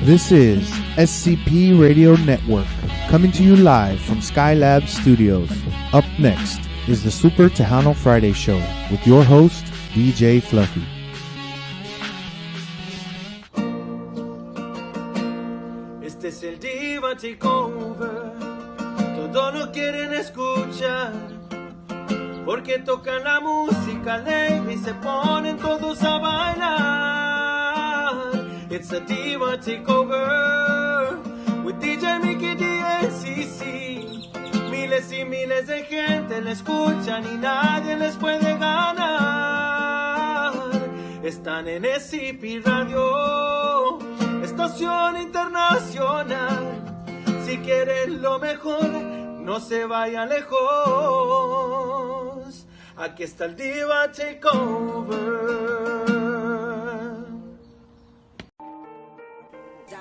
This is SCP Radio Network, coming to you live from Skylab Studios. Up next is the Super Tejano Friday Show with your host, DJ Fluffy. Este es el Diva Takeover, todos lo quieren escuchar, porque tocan la música alegre y se ponen todos a bailar. It's a Diva Takeover with DJ Mickey DNCC. Miles y miles de gente le escuchan y nadie les puede ganar. Están en SCP Radio, estación internacional. Si quieren lo mejor, no se vayan lejos. Aquí está el Diva Takeover.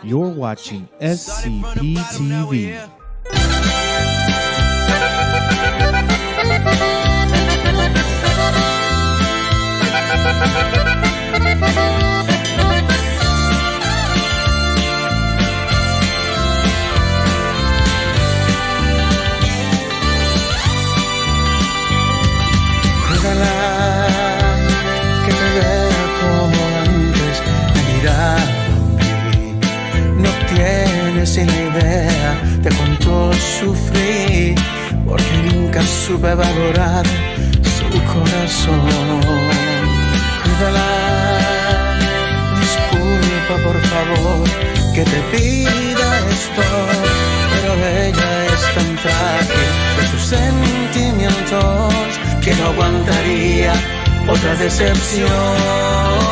You're watching SCP TV. Ojalá que me vea como antes me miraba. No tienes ni idea de cuánto sufrí, porque nunca supe valorar su corazón. Cuídala, disculpa por favor que te pida esto, pero ella es tan frágil de sus sentimientos que no aguantaría otra decepción.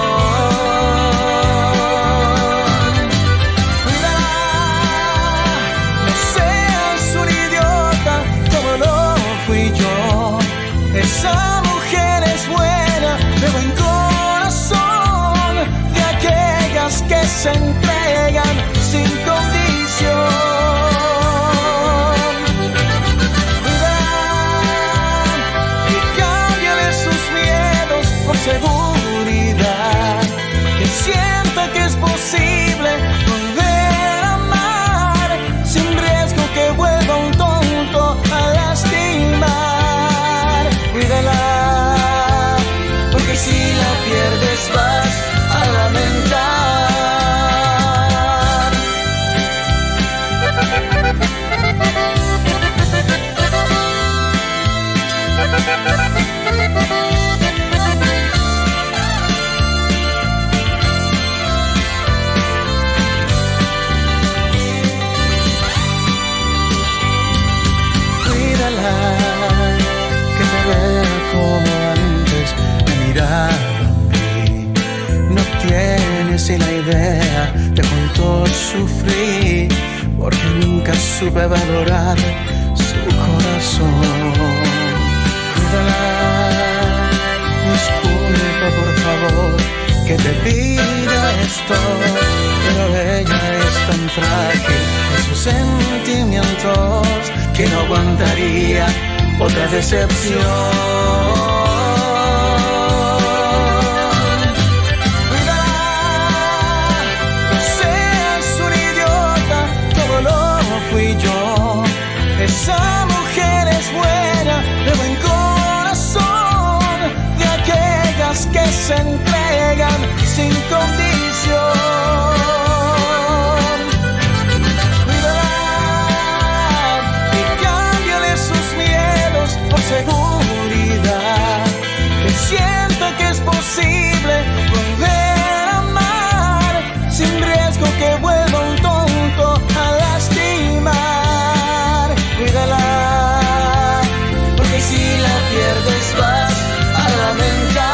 Esa mujer es buena, de buen corazón, de aquellas que se entregan sin condición. Cuidado y cámbiale sus miedos por seguridad, que sienta que es posible volver a amar, sin riesgo que vuelva un tonto a lastimar. Cuídala, porque si la pierdes vas a lamentar. Cuídala, como antes me miraba a mí. No tienes ni la idea de cuánto sufrí, porque nunca supe valorar su corazón. Cuídala, disculpa por favor que te pida esto, pero ella es tan frágil de sus sentimientos que no aguantaría otra decepción. Esa mujer es buena, de buen corazón, de aquellas que se entregan sin condición. Cuidado y cámbiale sus miedos por seguridad, que sienta que es posible volver a amar, sin riesgo que vuelva un tonto a lastimar. Cuídala, porque si la pierdes vas a lamentar.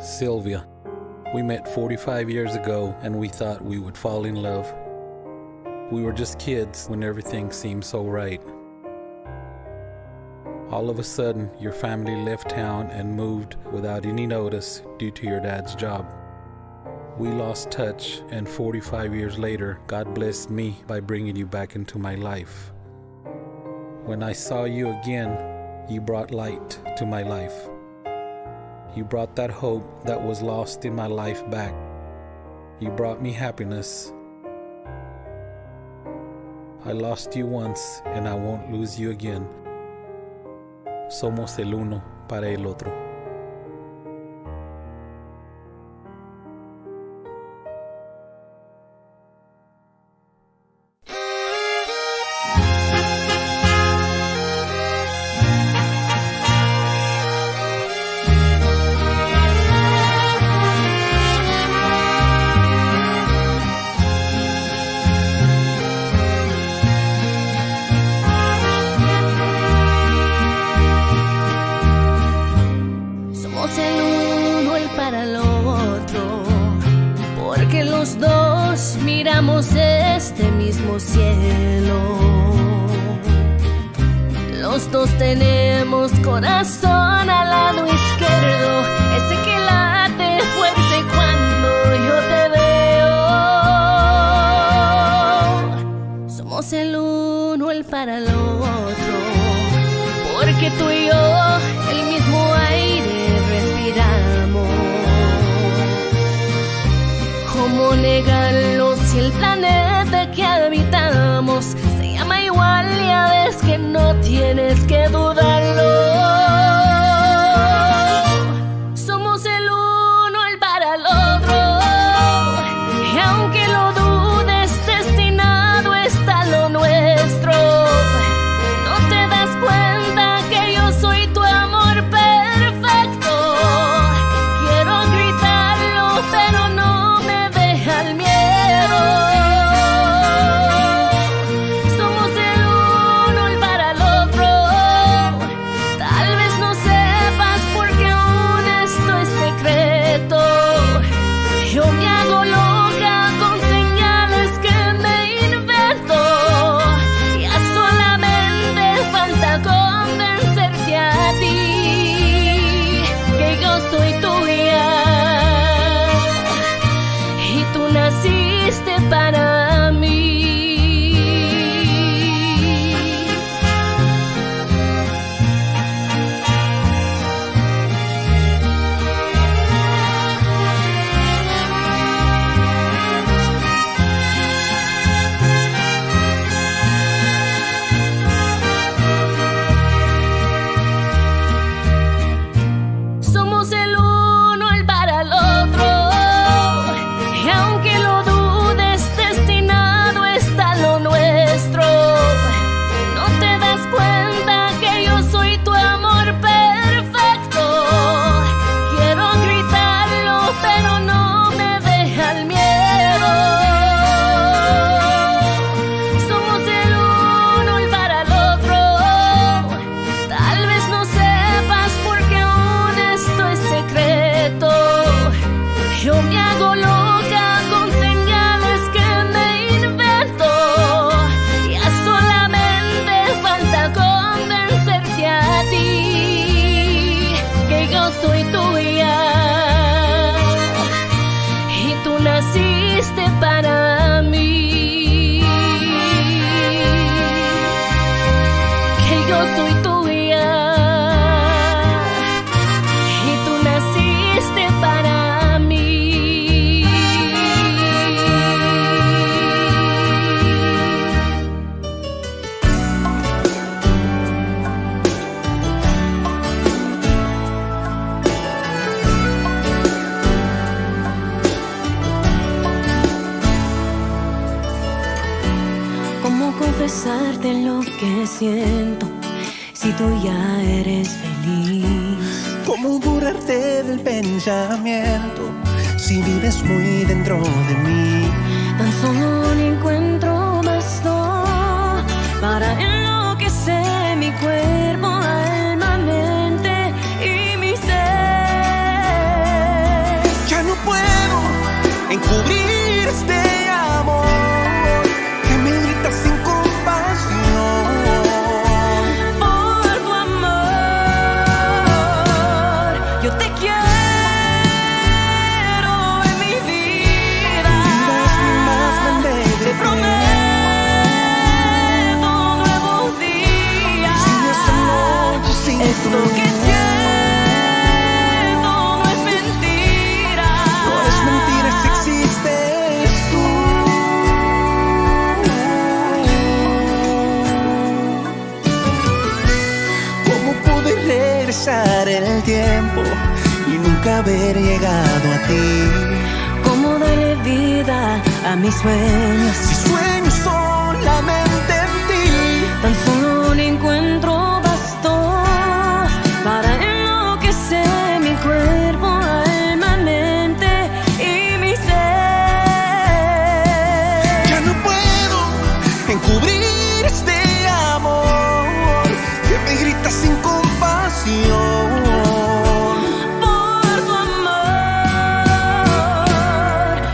Sylvia. We met 45 years ago and we thought we would fall in love. We were just kids when everything seemed so right. All of a sudden, your family left town and moved without any notice due to your dad's job. We lost touch, and 45 years later, God blessed me by bringing you back into my life. When I saw you again, you brought light to my life. You brought that hope that was lost in my life back. You brought me happiness. I lost you once, and I won't lose you again. Somos el uno para el otro. Este mismo cielo, los dos tenemos corazón al lado izquierdo, ese que late fuerte cuando yo te veo. Somos el uno el para el otro, porque tú y yo el mismo aire respiramos. ¿Cómo negarlo si el planeta que habitamos se llama igual? Ya ves que no tienes que dudarlo. Somos el uno el para el otro, y aunque lo dudes, destinado está lo nuestro. ¿No te das cuenta que yo soy tu amor perfecto? Quiero gritarlo, pero no me deja el miedo. Somos el uno el para el otro. Tal vez no sepas porque aún esto es secreto. Yo me hago loca con señales que me invento. Ya solamente falta convencerte a ti que yo soy tuya y tú naciste para mí. Somos el uno el para el otro, y aunque lo dudes, destinado está lo nuestro. ¿No te das cuenta que yo soy tu amor perfecto? Quiero gritarlo, pero no me deja el miedo. Somos el uno el para el otro. Tal vez no sepas porque aún esto es secreto. Yo me hago loca con señales que me invento. Ya solamente falta convencerte a ti que yo soy tuya y tú naciste para mí. Que yo soy tuya y tú naciste para mí. ¿Cómo confesarte lo que siento si tú ya eres feliz? ¿Cómo burlarte del pensamiento si vives muy dentro de mí? Tan solo un encuentro bastó para enloquecer mi cuerpo, alma, mente y mi ser. nunca haber llegado a ti. ¿Cómo darle vida a mis sueños? Si sueño solamente en ti. Tan solo un encuentro bastó para enloquecer mi cuerpo, alma, mente y mi ser. Ya no puedo encubrir este amor que me grita sin compasión. Por tu amor,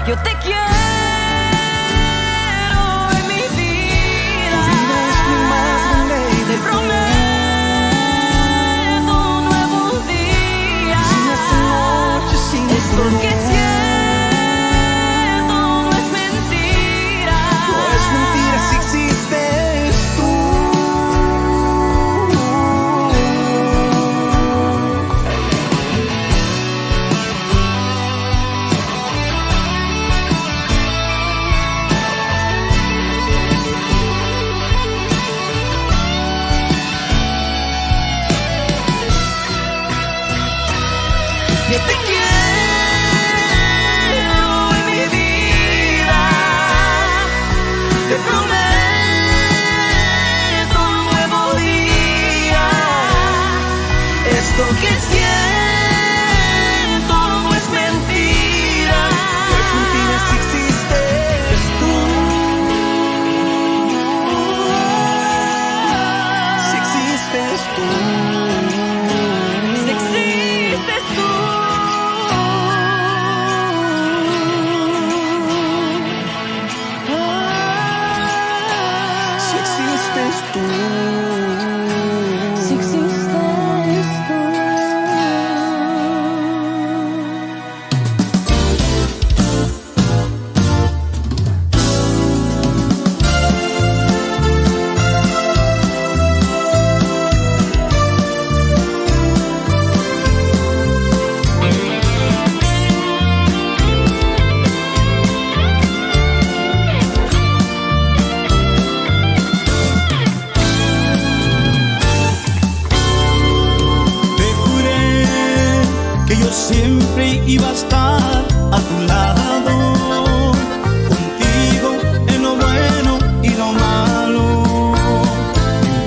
yo te quiero. Porque es cierto, no es mentira. No es mentira si existes tú. Yo te quiero. Te prometo un nuevo día. Esto que siento no es mentira. No es mentira si existes tú. Si existes tú. Si existes tú. Si existes tú. Siempre iba a estar a tu lado, contigo en lo bueno y lo malo, no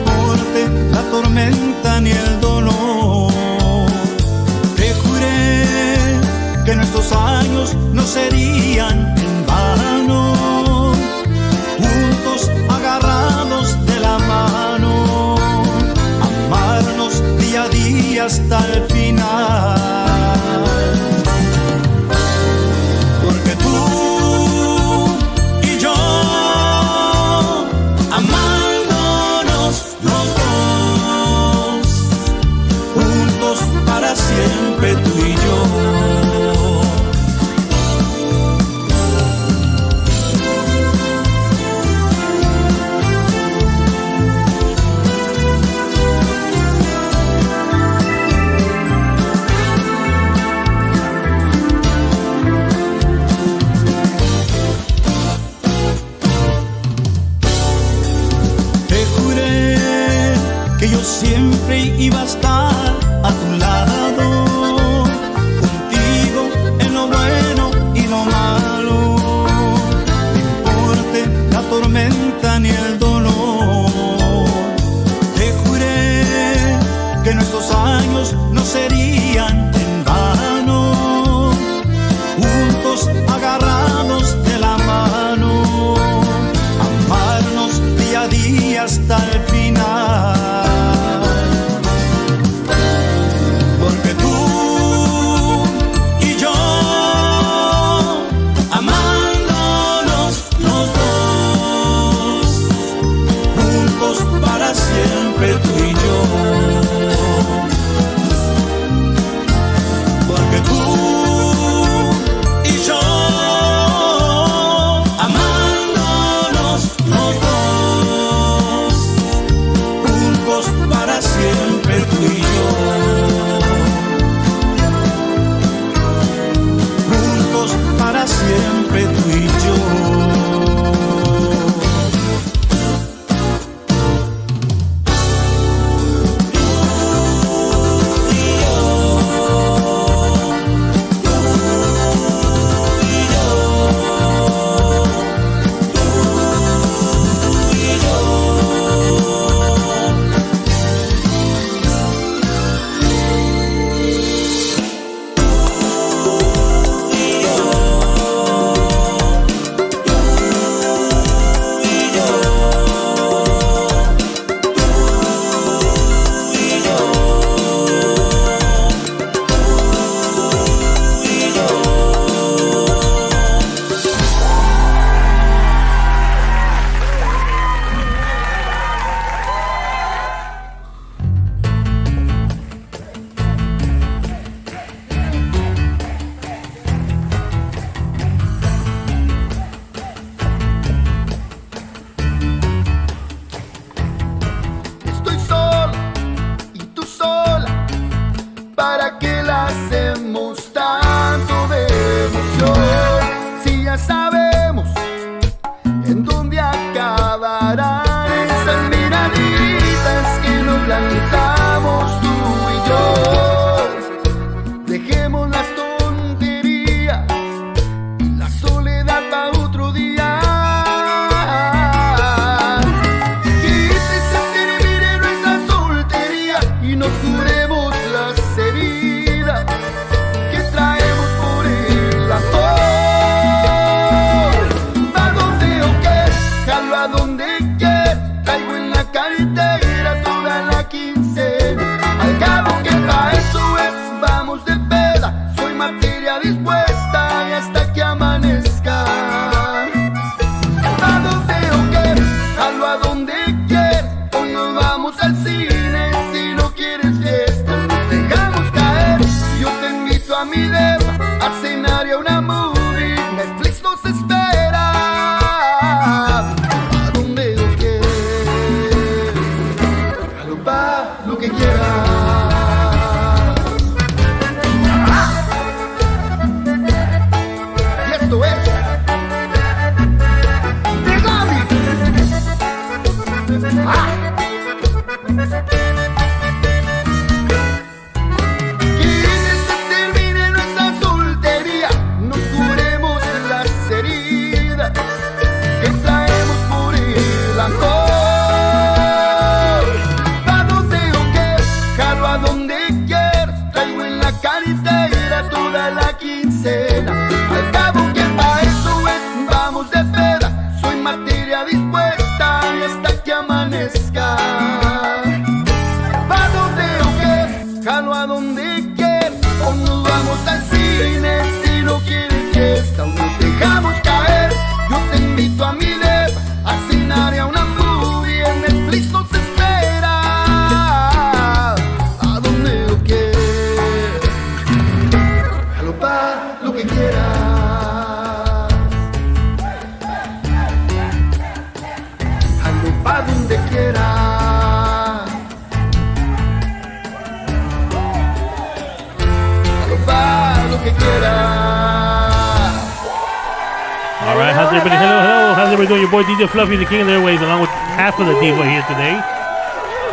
importe la tormenta ni el dolor. Te juré que nuestros años no serían en vano, juntos agarrados de la mano, amarnos día a día hasta el final. Porque tú y yo, amándonos los dos, juntos para siempre tú y yo. Siempre iba a estar a tu lado, contigo en lo bueno y lo malo, no importe la tormenta ni el dolor. Te juré que nuestros años no serían en vano, juntos agarrados de la mano, amarnos día a día hasta el final. se espera. A donde lo quieres, galopa lo que quieras. Y esto es Negami. Al cabo que pa' eso es, vamos de peda. Soy materia dispuesta y hasta que amanezca. ¿Pa' dónde o qué? Jalo a donde quieras. O nos vamos al cine si no quieres fiesta. O nos dejamos caer, yo te invito a mi depa a cenar y a una movie. En Netflix nos espera. ¿A dónde lo quieres? Jalo pa' lo que quieras. Jalo pa' donde quieras. Jalo pa' lo que quieras. All right, how's everybody? Hello. How's everybody doing? Your boy DJ Fluffy, the king of the airways, along with half of the diva here today.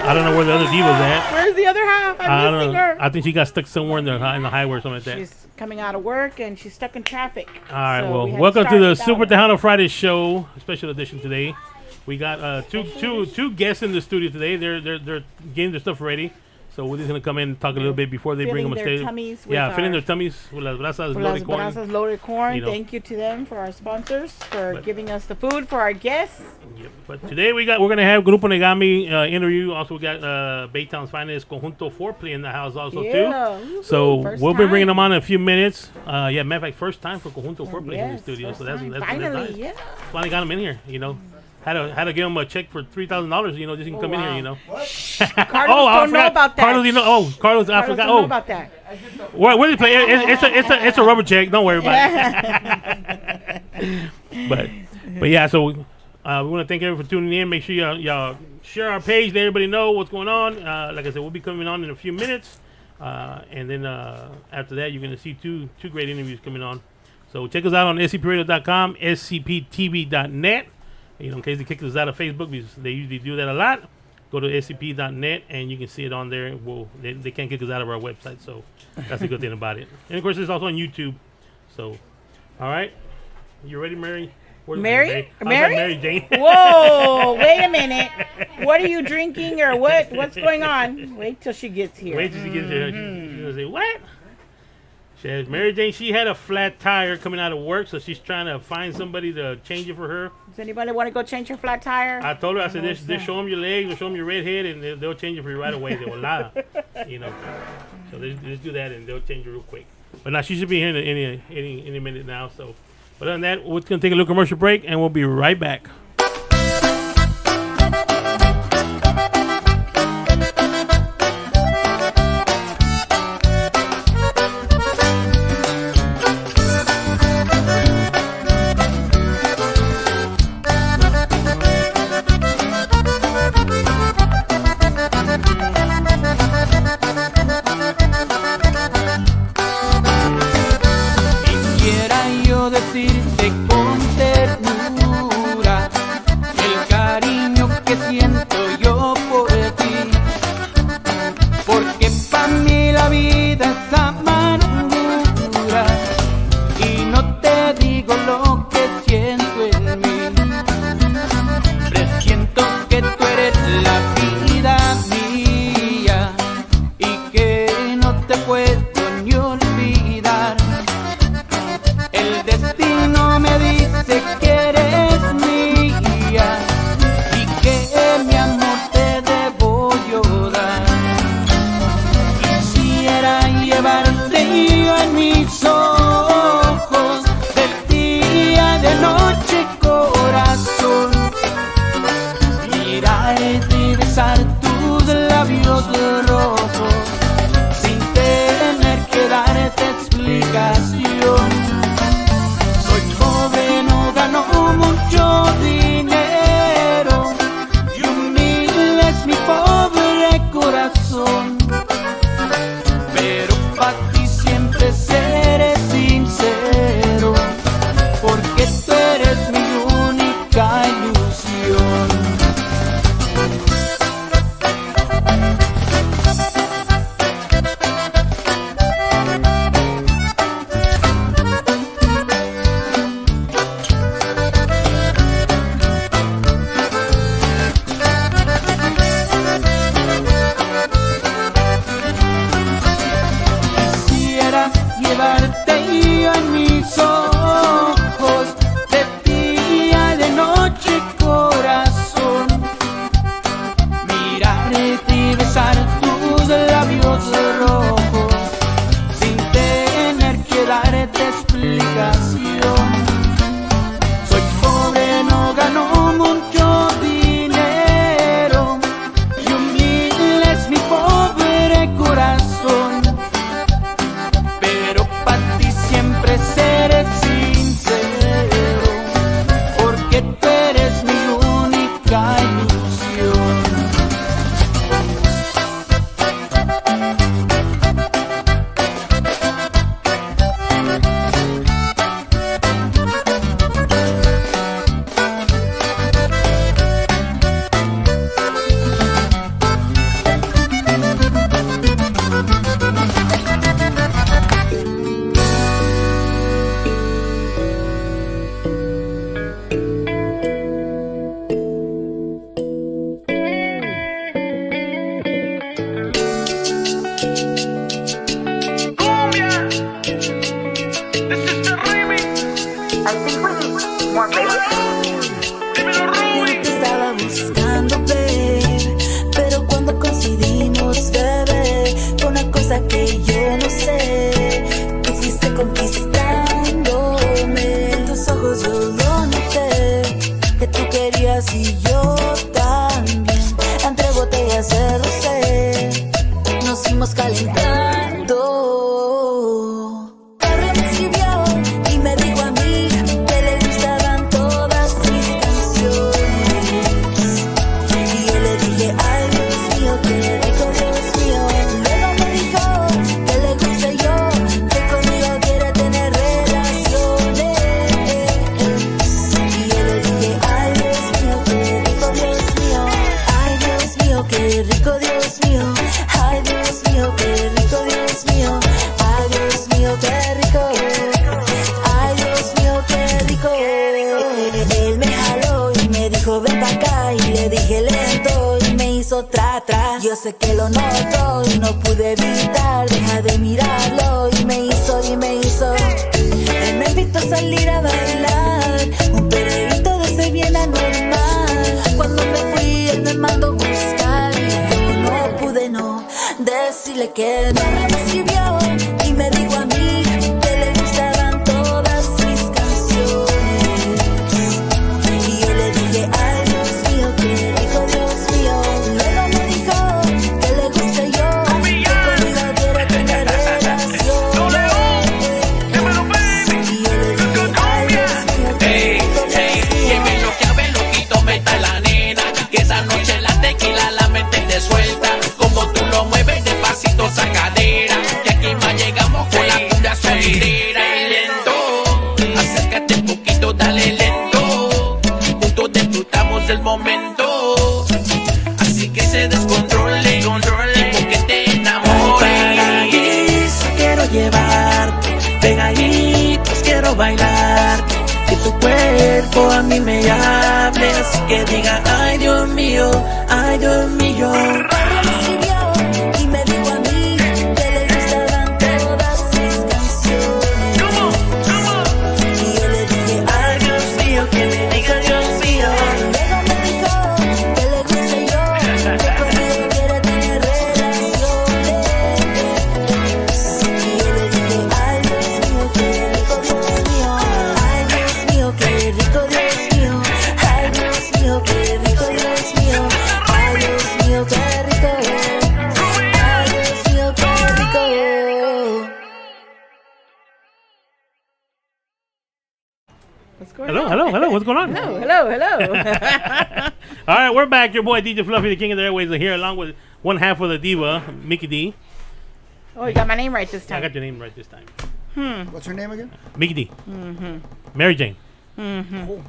I don't know where the other diva's at. Where's the other half? I'm missing her. I think she got stuck somewhere in the highway or something like that. She's coming out of work and she's stuck in traffic. All right, So well, we had welcome to start the without Super her. Tejano Friday show, special edition today. We got two guests in the studio today. They're getting their stuff ready. So we're just gonna come in and talk a little bit before they bring them on Filling their stage. tummies with Yeah, filling our- their tummies with las brasas For loaded Las corn. Brasas Loaded Corn. You know. Thank you to them for our sponsors, for But- giving us the food for our guests. Yep. But today we're gonna have Grupo Negami interview. Also, we got Baytown's finest Conjunto Foreplay in the house also Yeah. too. Woohoo. So First we'll be bringing time. them on in a few minutes. Matter of fact, first time for Conjunto Foreplay in the Yes, studio. first So that's time. nice. Finally, yeah. Finally got them in here. You know, had to give them a check for $3,000. You know, just can come in here. wow. You know. Carlos I don't know forgot. about that. Carlos, you know. Oh, Carlos, I Carlos forgot. don't know Oh, about that. where did you play? It's a rubber check. Don't worry about it. But yeah, so we want to thank everyone for tuning in. Make sure y'all share our page, let everybody know what's going on. Like I said, we'll be coming on in a few minutes, and then after that, you're gonna see two great interviews coming on. So check us out on scpradio.com, scptv.net. You know, in case they kick us out of Facebook, because they usually do that a lot. Go to scp.net and you can see it on there. They can't kick us out of our website, so that's a good thing about it. And of course, it's also on YouTube. So, all right, you ready, Mary? Where's Mary? I was like Mary? Mary Jane. Whoa, wait a minute. What are you drinking or what? What's going on? Wait till she gets here. Wait till she gets here. She's gonna say what? She has, Mary Jane, she had a flat tire coming out of work, so she's trying to find somebody to change it for her. Does anybody want to go change your flat tire? I told her, I said, just show them your legs or show them your red head, and they'll change it for you right away. They will lie, you know. So just do that, and they'll change it real quick. But now she should be here in any minute now. So, but other than that, we're gonna take a little commercial break, and we'll be right back. Quisiera yo decirte con ternura Yo te estaba buscando, babe, pero cuando coincidimos, bebé, fue una cosa que yo no sé. Tú fuiste conquistándome. En tus ojos yo lo noté, que tú querías y yo también. Entre botellas de rosé nos fuimos calentando. Carlos me escribió y me dijo a mí que le gustaban todas mis canciones. Y yo le dije, ay Dios mío, qué rico, Dios mío. Luego me dijo que le guste yo, que conmigo quiere tener relaciones. Y yo le dije, ay Dios mío, qué rico, Dios mío. Ay Dios mío, qué rico, Dios mío. Ay Dios mío, qué rico, Dios mío. Ay Dios mío, qué rico. Ay Dios mío, qué rico. Él me jaló y me dijo ven pa' acá, y le dije lento y me hizo tra tra. Yo sé que lo noto y no pude evitar, deja de mirarlo y me hizo. Él me invitó a salir a bailar, un perreíto de ese bien anormal. Cuando me fui él me mandó a buscar y yo no pude no decirle que no. Me escribió y me dijo a mí que le gustaban todas mis canciones. Y yo le dije, ay Dios mío, qué rico, Dios mío. Luego me dijo que le guste yo, que conmigo quiere tener relaciones. Y yo le dije, ay Dios mío, qué rico, Dios mío. Que me lo que abre loquito me está la nena, que esa noche la tequila la mente te suelta, como tú lo mueves despacito esa cadera, que aquí más llegamos con la cumbia sonidera. Y lento, acércate un poquito, dale lento, juntos disfrutamos del momento, así que se descontrole, tipo que te enamore. Paraíso quiero llevarte, pegaditos quiero bailar, que tu cuerpo a mí me hable, así que diga ay Dios mío, ay Dios mío. Me escribió y me dijo a mí que le gustaban todas mis canciones. Y yo le dije, ay Dios mío, que me diga Dios mío. Luego me dijo que le guste yo, que conmigo quiere tener relaciones. Y yo le dije, ay Dios mío, qué rico, Dios mío. Ay Dios mío, qué rico, Dios mío. Ay Dios mío, qué rico, Dios mío. Ay Dios mío, qué rico. Ay Dios mío, qué rico. What's going Hello, on? hello. What's going on? Hello. All right, we're back. Your boy DJ Fluffy, the king of the airways, here along with one half of the diva, Mickey D. Oh, you got my name right this I time. got your name right this time. What's her name again? Mickey D. Mary Jane. Cool.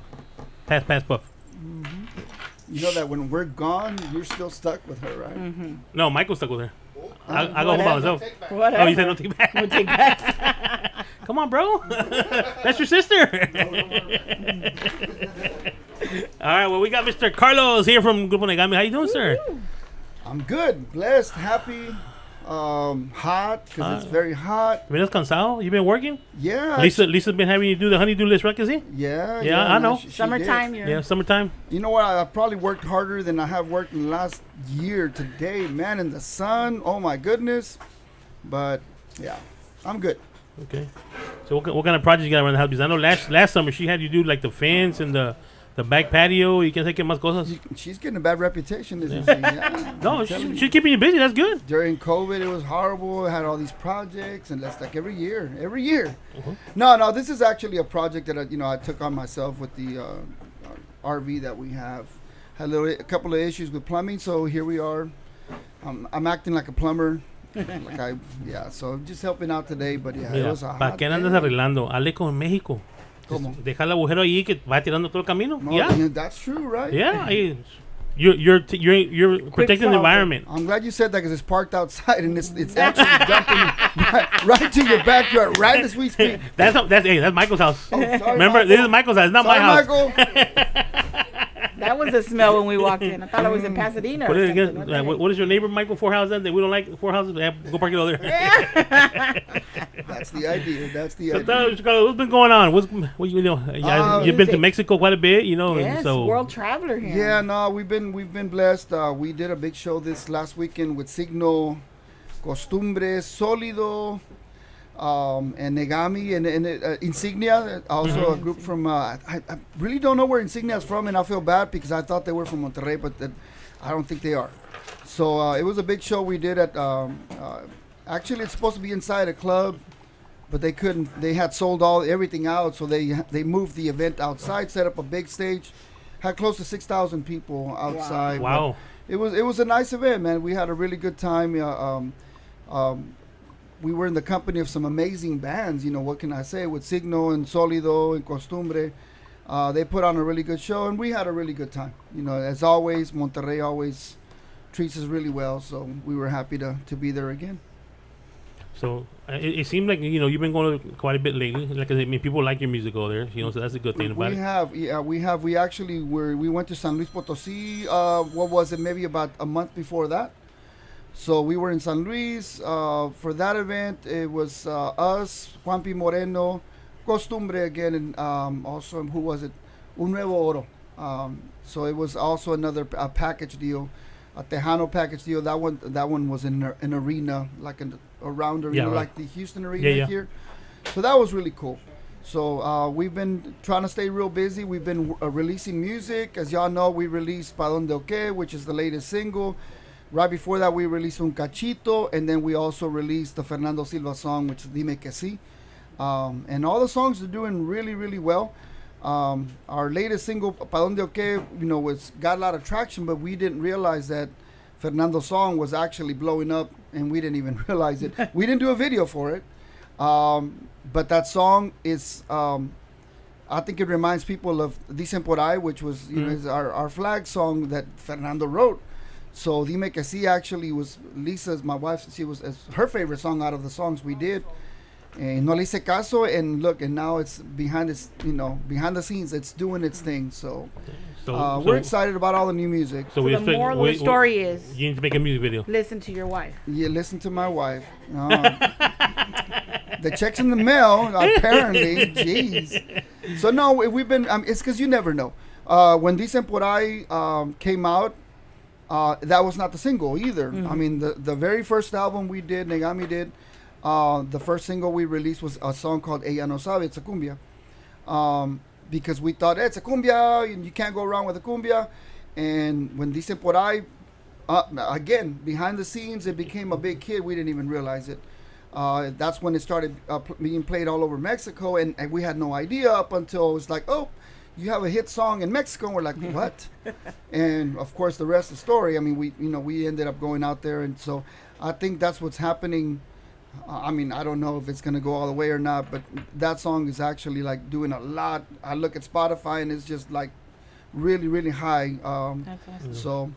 Pass, Puff. You know that when we're gone, you're still stuck with her, right? No, Michael's stuck with her. I go home by myself. Whatever. Oh, you said no take back. No take backs. Come on, bro. That's your sister. All right, well, we got Mr. Carlos here from Grupo Negami. How you doing, sir? I'm good, blessed, happy, hot, because it's very hot. ¿Vienes cansado? You been working? Yeah. Lisa's been having you do the honeydew list record, see? Yeah. Yeah, I know. She Summertime. did. Yeah, summertime. You know what? I probably worked harder than I have worked in the last year today, man, in the sun. Oh, my goodness. But, yeah, I'm good. Okay. So what kind of projects you got around the house? Because I know last summer she had you do like the fence and the back patio. You can say que más cosas. She's getting a bad reputation, isn't she? Yeah, No, she's keeping you busy. That's good. during COVID, it was horrible. I had all these projects, and that's like every year. No, this is actually a project that I took on myself with the RV that we have. Had a couple of issues with plumbing, so here we are. I'm acting like a plumber. So just helping out today, but yeah, it was a ¿Para hot qué andas day. arreglando? Hazle con México. ¿Cómo? Deja el agujero ahí que va tirando todo el camino. No, Yeah. that's true, right? Yeah. You're protecting the environment. I'm glad you said that because it's parked outside and it's actually dumping right to your backyard right as we speak. That's Michael's house. Oh, sorry, Remember, Michael. this is Michael's house. It's not my house. Michael. That That was the smell when we walked in. I thought I was in Pasadena. Put or it something. again. What is your neighbor Michael four houses that we don't like four houses? Go park it over there. That's the idea. That's the So idea. what's been going on? You've been to Mexico quite a bit, Yes, So world traveler here. Yeah, no, we've been blessed. We did a big show this last weekend with Signo, Costumbre, Sólido, and Negami and Insignia, also a group from. I really don't know where Insignia is from, and I feel bad because I thought they were from Monterrey, but I don't think they are. So it was a big show we did at. Actually, it's supposed to be inside a club, but they couldn't. They had sold everything out, so they moved the event outside, set up a big stage, had close to 6,000 people outside. Wow. It was a nice event, man. We had a really good time. We were in the company of some amazing bands. What can I say? With Signo and Sólido and Costumbre, they put on a really good show, and we had a really good time. As always, Monterrey always treats us really well, so we were happy to be there again. So it seemed like you've been going to quite a bit lately. Like I mean, people like your music over there. So that's a good thing about it. We actually we went to San Luis Potosí. What was it? Maybe about a month before that. So we were in San Luis for that event. It was us, Juan P. Moreno, Costumbre again, and also who was it? Un Nuevo Oro. So it was also another package deal, a Tejano package deal. That one was in an arena, like a round arena, like the Houston arena here. So that was really cool. So we've been trying to stay real busy. We've been releasing music. As y'all know, we released Pa Donde O Que, which is the latest single. Right before that, we released Un Cachito, and then we also released the Fernando Silva song, which is Dime Que Si. And all the songs are doing really, really well. Our latest single, Pa Donde O Que, got a lot of traction, but we didn't realize that Fernando's song was actually blowing up, and we didn't even realize it. We didn't do a video for it, but that song is, I think it reminds people of Dicen Por Ahí, which was is our flag song that Fernando wrote. So Dime Que Si actually was Lisa's, my wife, it's her favorite song out of the songs we did. And no le hice caso, and look, and now it's behind the scenes, it's doing its thing. So we're excited about all the new music. So the moral of the story is you need to make a music video. Listen to your wife. Yeah, listen to my wife. The check's in the mail, apparently. Jeez. So no, we've been. It's because you never know. When Dicen Por Ahí came out, that was not the single either. I mean, the very first album we did, Negami did. The first single we released was a song called Ella No Sabe, it's a cumbia. Because we thought, it's a cumbia, and you can't go wrong with a cumbia. And when Dicen Por Ahí, again, behind the scenes, it became a big hit. We didn't even realize it. That's when it started being played all over Mexico, and we had no idea up until it was like, oh, you have a hit song in Mexico. And we're like, what? And of course, the rest of the story. I mean, we ended up going out there, and so I think that's what's happening. I mean, I don't know if it's going to go all the way or not, but that song is actually like doing a lot. I look at Spotify and it's just like really, really high. That's awesome. So,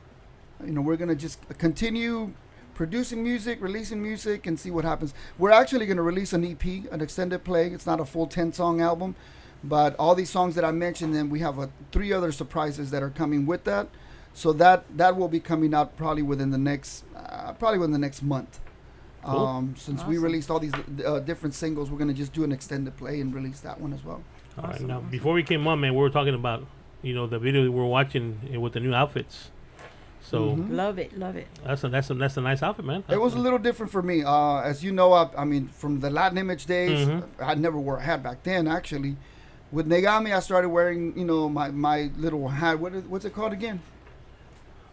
we're going to just continue producing music, releasing music, and see what happens. We're actually going to release an EP, an extended play. It's not a full 10-song album, but all these songs that I mentioned, then we have 3 other surprises that are coming with that. So that will be coming out probably within the next month. Cool. Since Awesome. we released all these different singles, we're going to just do an extended play and release that one as well. All right. Now, before we came on, man, we were talking about, the video we were watching with the new outfits. So Love it. that's a nice outfit, man. It was a little different for me. As you know, I mean, from the Latin Image days, I never wore a hat back then, actually. With Negami, I started wearing, my little hat. What's it called again?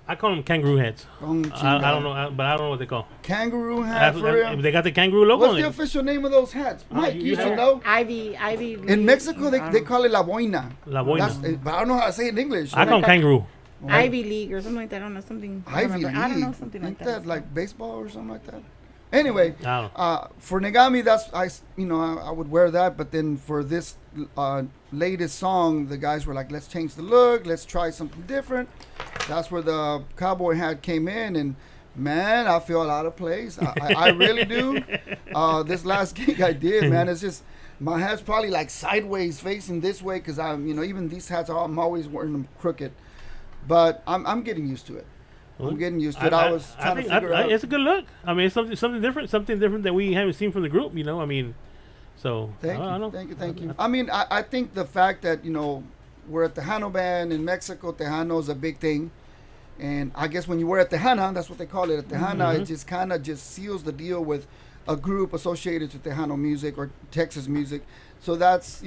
I call them kangaroo hats. I don't know, but I don't know what they call. Kangaroo hat, for real? They got the kangaroo logo What's on the it. official name of those hats? Mike, you should have- know. Ivy. In Mexico, they call it la boina. La boina. But I don't know how to say it in English. I call them kangaroo. Ivy League or something like that. I don't know, something. Ivy League. I don't know, something like Ain't that. like baseball or something like that? Anyway, I for Negami, I would wear that. But then for this latest song, the guys were like, let's change the look. Let's try something different. That's where the cowboy hat came in. And man, I feel out of place. I really do. This last gig I did, man, it's just, my hat's probably like sideways facing this way. Cause even these hats, I'm always wearing them crooked. But I'm getting used to it. I'm getting used to it. I was trying to figure out. It's a good look. I mean, it's something different that we haven't seen from the group. You know, I mean, so Thank you. I mean, I think the fact that we're at Tejano band in Mexico. Tejano is a big thing, and I guess when you wear a Tejana, that's what they call it, a Tejana. It just kind of seals the deal with a group associated to Tejano music or Texas music. So that's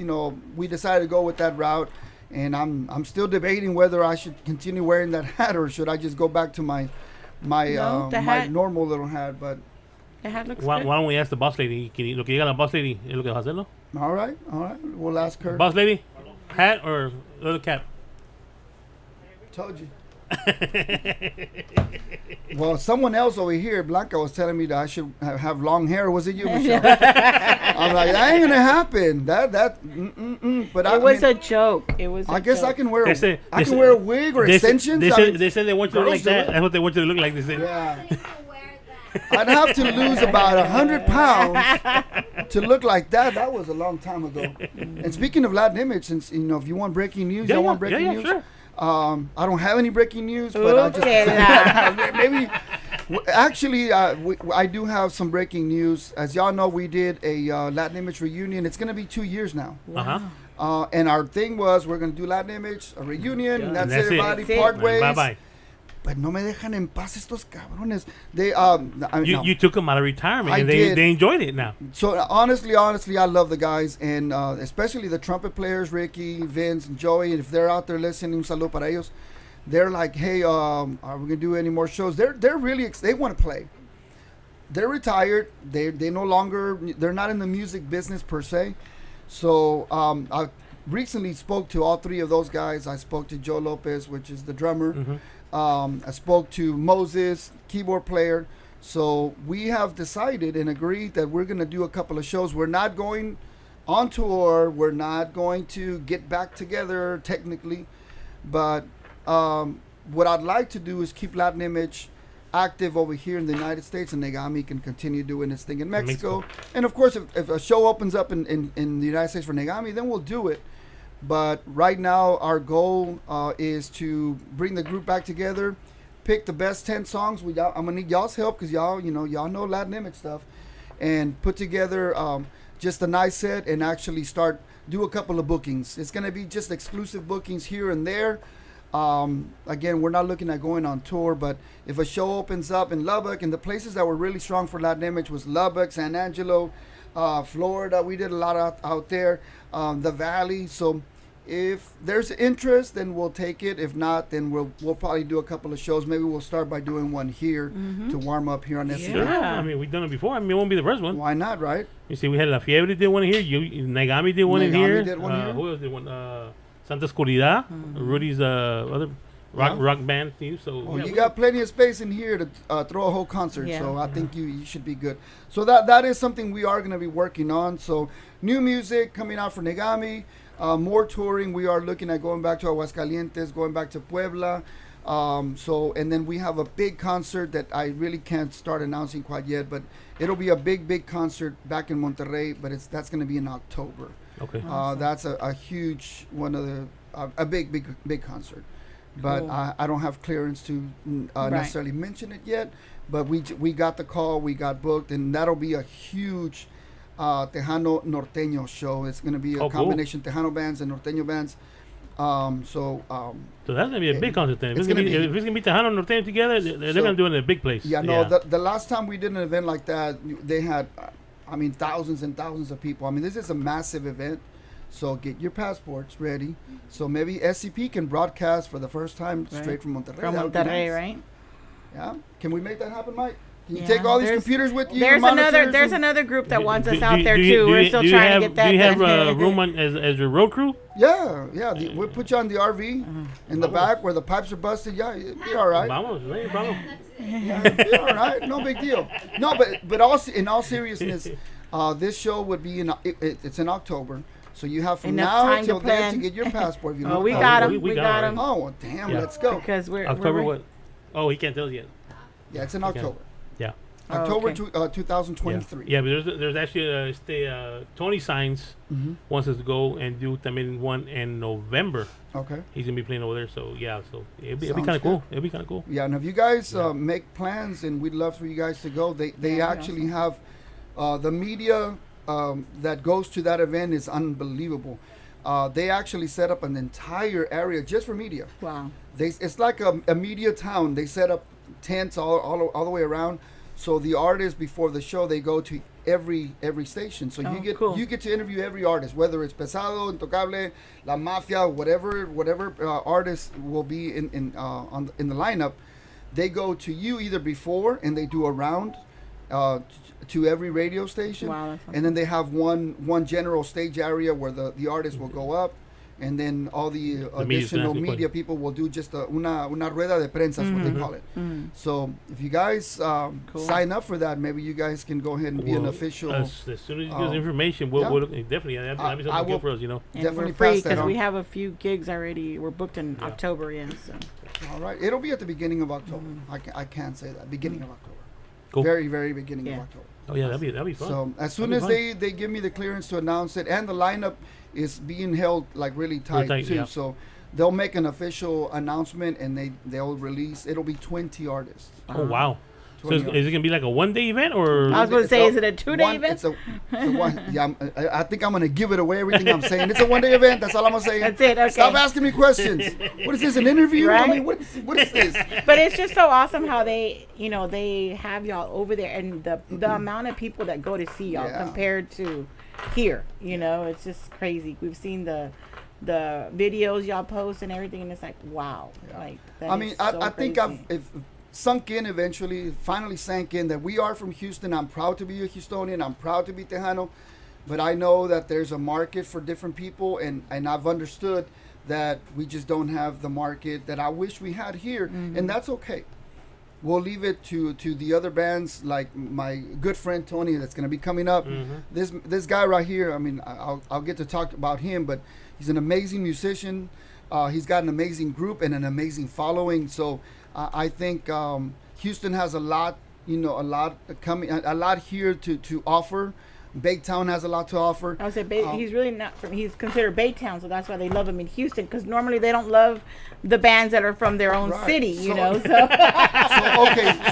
we decided to go with that route. And I'm still debating whether I should continue wearing that hat or should I just go back to my normal little hat. But the hat looks why good. don't we ask the boss lady? Lo que diga la boss lady es lo que va a hacerlo. All right. We'll ask her. Boss lady, hat or little cap? Told you. Well, someone else over here, Blanca, was telling me that I should have long hair. Was it you, Michelle? I'm like, that ain't gonna happen. But it was a joke. It was. I guess joke. I can wear. I can wear a wig or extensions. They said they want you to look like that. That's what they want you to look like. They said. Yeah. I'd have to lose about 100 pounds to look like that. That was a long time ago. And speaking of Latin image, since if you want breaking news, I want breaking news. Sure. I don't have any breaking news, but I just maybe. Actually, I do have some breaking news. As y'all know, we did a Latin Image reunion. It's going to be 2 years now. Wow. And our thing was we're going to do Latin Image, a reunion, and that's it, everybody. Part ways. Bye-bye. But no me dejan en paz estos cabrones. They you took them out of retirement, and they enjoyed it now. So honestly, I love the guys, and especially the trumpet players, Ricky, Vince, and Joey. And if they're out there listening, saludo para ellos. They're like, hey, are we gonna do any more shows? They're really they want to play. They're retired. They no longer. They're not in the music business per se. So I recently spoke to all three of those guys. I spoke to Joe Lopez, which is the drummer. Mm-hmm. I spoke to Moses, keyboard player. So we have decided and agreed that we're going to do a couple of shows. We're not going on tour. We're not going to get back together technically. But what I'd like to do is keep Latin Image active over here in the United States, and Negami can continue doing its thing in Mexico. And of course, if a show opens up in the United States for Negami, then we'll do it. But right now, our goal is to bring the group back together, pick the best 10 songs. I'm gonna need y'all's help because y'all know Latin Image stuff, and put together just a nice set and actually do a couple of bookings. It's gonna be just exclusive bookings here and there. Again, we're not looking at going on tour, but if a show opens up in Lubbock, and the places that were really strong for Latin Image was Lubbock, San Angelo, Florida. We did a lot out there, the Valley. So if there's interest, then we'll take it. If not, then we'll probably do a couple of shows. Maybe we'll start by doing one here to warm up here on SCP. Sure. I mean, we've done it before. I mean, it won't be the first one. Why not, right? You see, we had La Fiebre did one here. Negami did one in here. Did one here. Who else did one? Santa Oscuridad. Rudy's other rock band team. So you got plenty of space in here to throw a whole concert. Yeah. So I think you should be good. So that is something we are going to be working on. So new music coming out for Negami. More touring. We are looking at going back to Aguascalientes, going back to Puebla. And then we have a big concert that I really can't start announcing quite yet, but it'll be a big concert back in Monterrey, but that's going to be in October. Okay. That's a huge one of the a big concert, but cool. I don't have clearance to necessarily mention it yet. But we got the call, we got booked, and that'll be a huge Tejano Norteño show. It's going to be a combination Tejano bands and Norteño bands. So that's going to be a big concert then. If it's going to be Tejano and Norteño together, they're going to do it in a big place. Yeah, no, the last time we did an event like that, they had, thousands and thousands of people. This is a massive event. So get your passports ready. So maybe SCP can broadcast for the first time straight from Monterrey. From Monterrey, nice. Right? Yeah. Can we make that happen, Mike? Can you take all these computers with you? There's another group that wants us out there too. We're still trying to get that. Do you have room as your road crew? Yeah. We'll put you on the RV in the back where the pipes are busted. Yeah, you'll be all right. Vamos. Yeah, you'll be all right. No big deal. No, but also in all seriousness, this show would be it's in October. So you have from now until then to get your passport. We got them. We got them. Oh, well, damn. Yeah. Let's go. Because we're October what? Oh, he can't tell you yet. Yeah, it's in October. Yeah. October okay. 2023. Yeah, but there's actually Tony Signs wants us to go and do también one in November. Okay. He's gonna be playing over there, so yeah, so it'll be Sounds kind of good. cool. It'll be kind of cool. Yeah, and if you guys make plans, and we'd love for you guys to go, they actually have the media that goes to that event is unbelievable. They actually set up an entire area just for media. Wow. It's like a media town. They set up tents all the way around. So the artists before the show, they go to every station. So you get to interview every artist, whether it's Pesado, Intocable, La Mafia, whatever artist will be in the lineup. They go to you either before, and they do a round to every radio station. Wow, that's awesome. And then they have one general stage area where the artist will go up. And then all the additional media people will do just una rueda de prensa, is what they call it. So if you guys sign up for that, maybe you guys can go ahead and be an official. As soon as you give us information, we'll definitely that'd be something good for us, And definitely we're free pass that because on. we have a few gigs already. We're booked in October, so. All right, it'll be at the beginning of October. I can't say that, beginning of October. Cool. Very, very beginning of October. Oh yeah, that'd be fun. So as soon as they give me the clearance to announce it, and the lineup is being held like really tight too. Yeah. So they'll make an official announcement, and they'll release. It'll be 20 artists. Oh wow. So is it gonna be like a one-day event, or? I was going to say, is it a 2-day event? It's a one. Yeah, I think I'm gonna give it away. Everything I'm saying. It's a 1-day event. That's all I'm gonna say. That's it. Okay. Stop asking me questions. What is this? An interview? Right? I mean, what is this? But it's just so awesome how they have y'all over there, and the amount of people that go to see y'all compared to here. It's just crazy. We've seen the videos y'all post and everything, and it's like, wow. Like that I think I've sunk in eventually, finally sank in that we are from Houston. I'm proud to be a Houstonian. I'm proud to be Tejano. But I know that there's a market for different people, and I've understood that we just don't have the market that I wish we had here, and that's okay. We'll leave it to the other bands, like my good friend Tony that's going to be coming up. This guy right here, I mean, I'll get to talk about him, but he's an amazing musician. He's got an amazing group and an amazing following. So I think Houston has a lot here to offer. Baytown has a lot to offer. I would say he's really not from. He's considered Baytown, so that's why they love him in Houston. Because normally they don't love the bands that are from their own city, So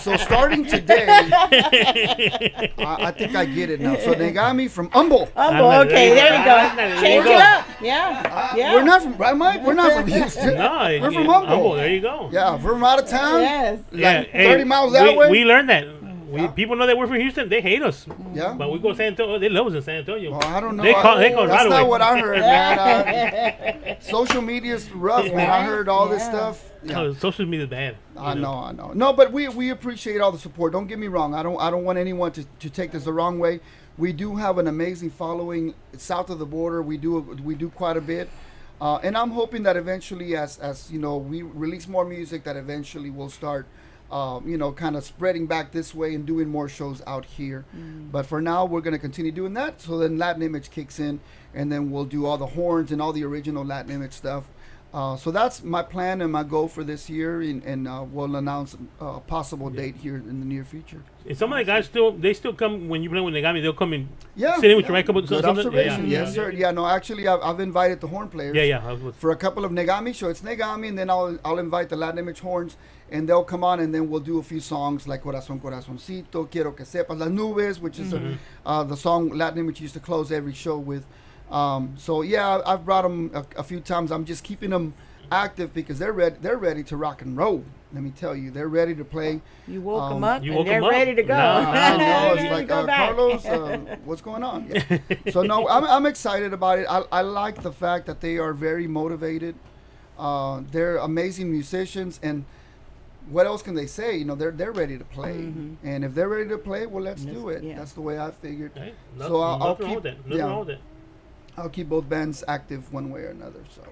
so starting today, I think I get it now. So Negami from Humble. Okay, there you go. Change it up. Yeah. We're not from Houston. No, we're from Humble. There you go. Yeah, we're from out of town. Yes. Like 30 miles that way. We learned that. People know that we're from Houston. They hate us. Yeah. But we go to San Antonio. They love us in San Antonio. Well, I don't know. They call that's right not away. what I heard, man. Social media's rough, man. I heard all this stuff. Yeah. Social media is bad. I know. No, but we appreciate all the support. Don't get me wrong. I don't want anyone to take this the wrong way. We do have an amazing following south of the border. We do quite a bit. And I'm hoping that eventually, as we release more music, that eventually we'll start kind of spreading back this way and doing more shows out here. But for now, we're going to continue doing that. So then Latin Image kicks in, and then we'll do all the horns and all the original Latin Image stuff. So that's my plan and my goal for this year, and we'll announce a possible date here in the near future. And some of the guys still come when you play with Negami. They'll come and sit in with you, right? Good observation. Yes, sir. Yeah, no, actually, I've invited the horn players. For a couple of Negami shows. It's Negami, and then I'll invite the Latin Image horns, and they'll come on, and then we'll do a few songs like Corazón, Corazoncito, Quiero que sepas, Las Nubes, which is the song Latin Image used to close every show with. I've brought them a few times. I'm just keeping them active because they're ready to rock and roll. Let me tell you, they're ready to play. You woke them up, and they're ready to go. I know. It's like, Carlos, what's going on? Yeah. So, no, I'm excited about it. I like the fact that they are very motivated. They're amazing musicians, and what else can they say? They're ready to play. And if they're ready to play, well, let's do it. Yeah. That's the way I figured. Hey, so I'll keep Nothing wrong with that. I'll keep both bands active one way or another. So.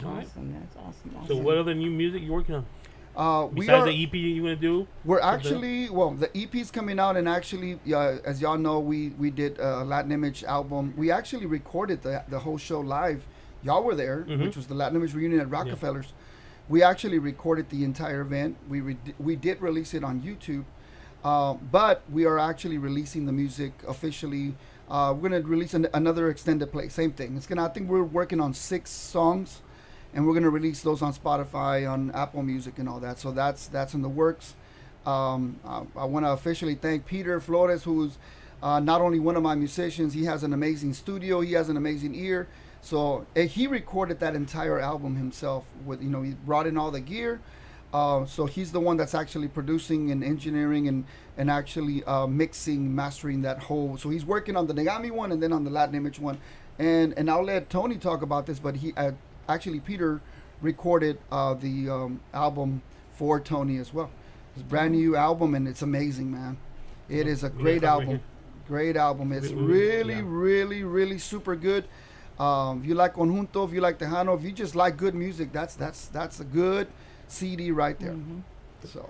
Awesome. That's awesome. So what other new music you working on? Besides the EP you want to do? We're actually, the EP's coming out, and actually, as y'all know, we did a Latin Image album. We actually recorded the whole show live. Y'all were there, which was the Latin Image reunion at Rockefellers. We actually recorded the entire event. We did release it on YouTube. But we are actually releasing the music officially. We're gonna release another extended play. Same thing. I think we're working on 6 songs, and we're gonna release those on Spotify, on Apple Music, and all that. So that's in the works. I want to officially thank Peter Flores, who's not only one of my musicians. He has an amazing studio. He has an amazing ear. So he recorded that entire album himself. He brought in all the gear. So he's the one that's actually producing and engineering and actually mixing, mastering that whole. So he's working on the Negami one and then on the Latin Image one. And I'll let Tony talk about this, but actually Peter recorded the album for Tony as well. It's a brand new album, and it's amazing, man. It is a great album. Great album. It's really super good. If you like Conjunto, if you like Tejano, if you just like good music, that's a good CD right there. Mm-hmm. So,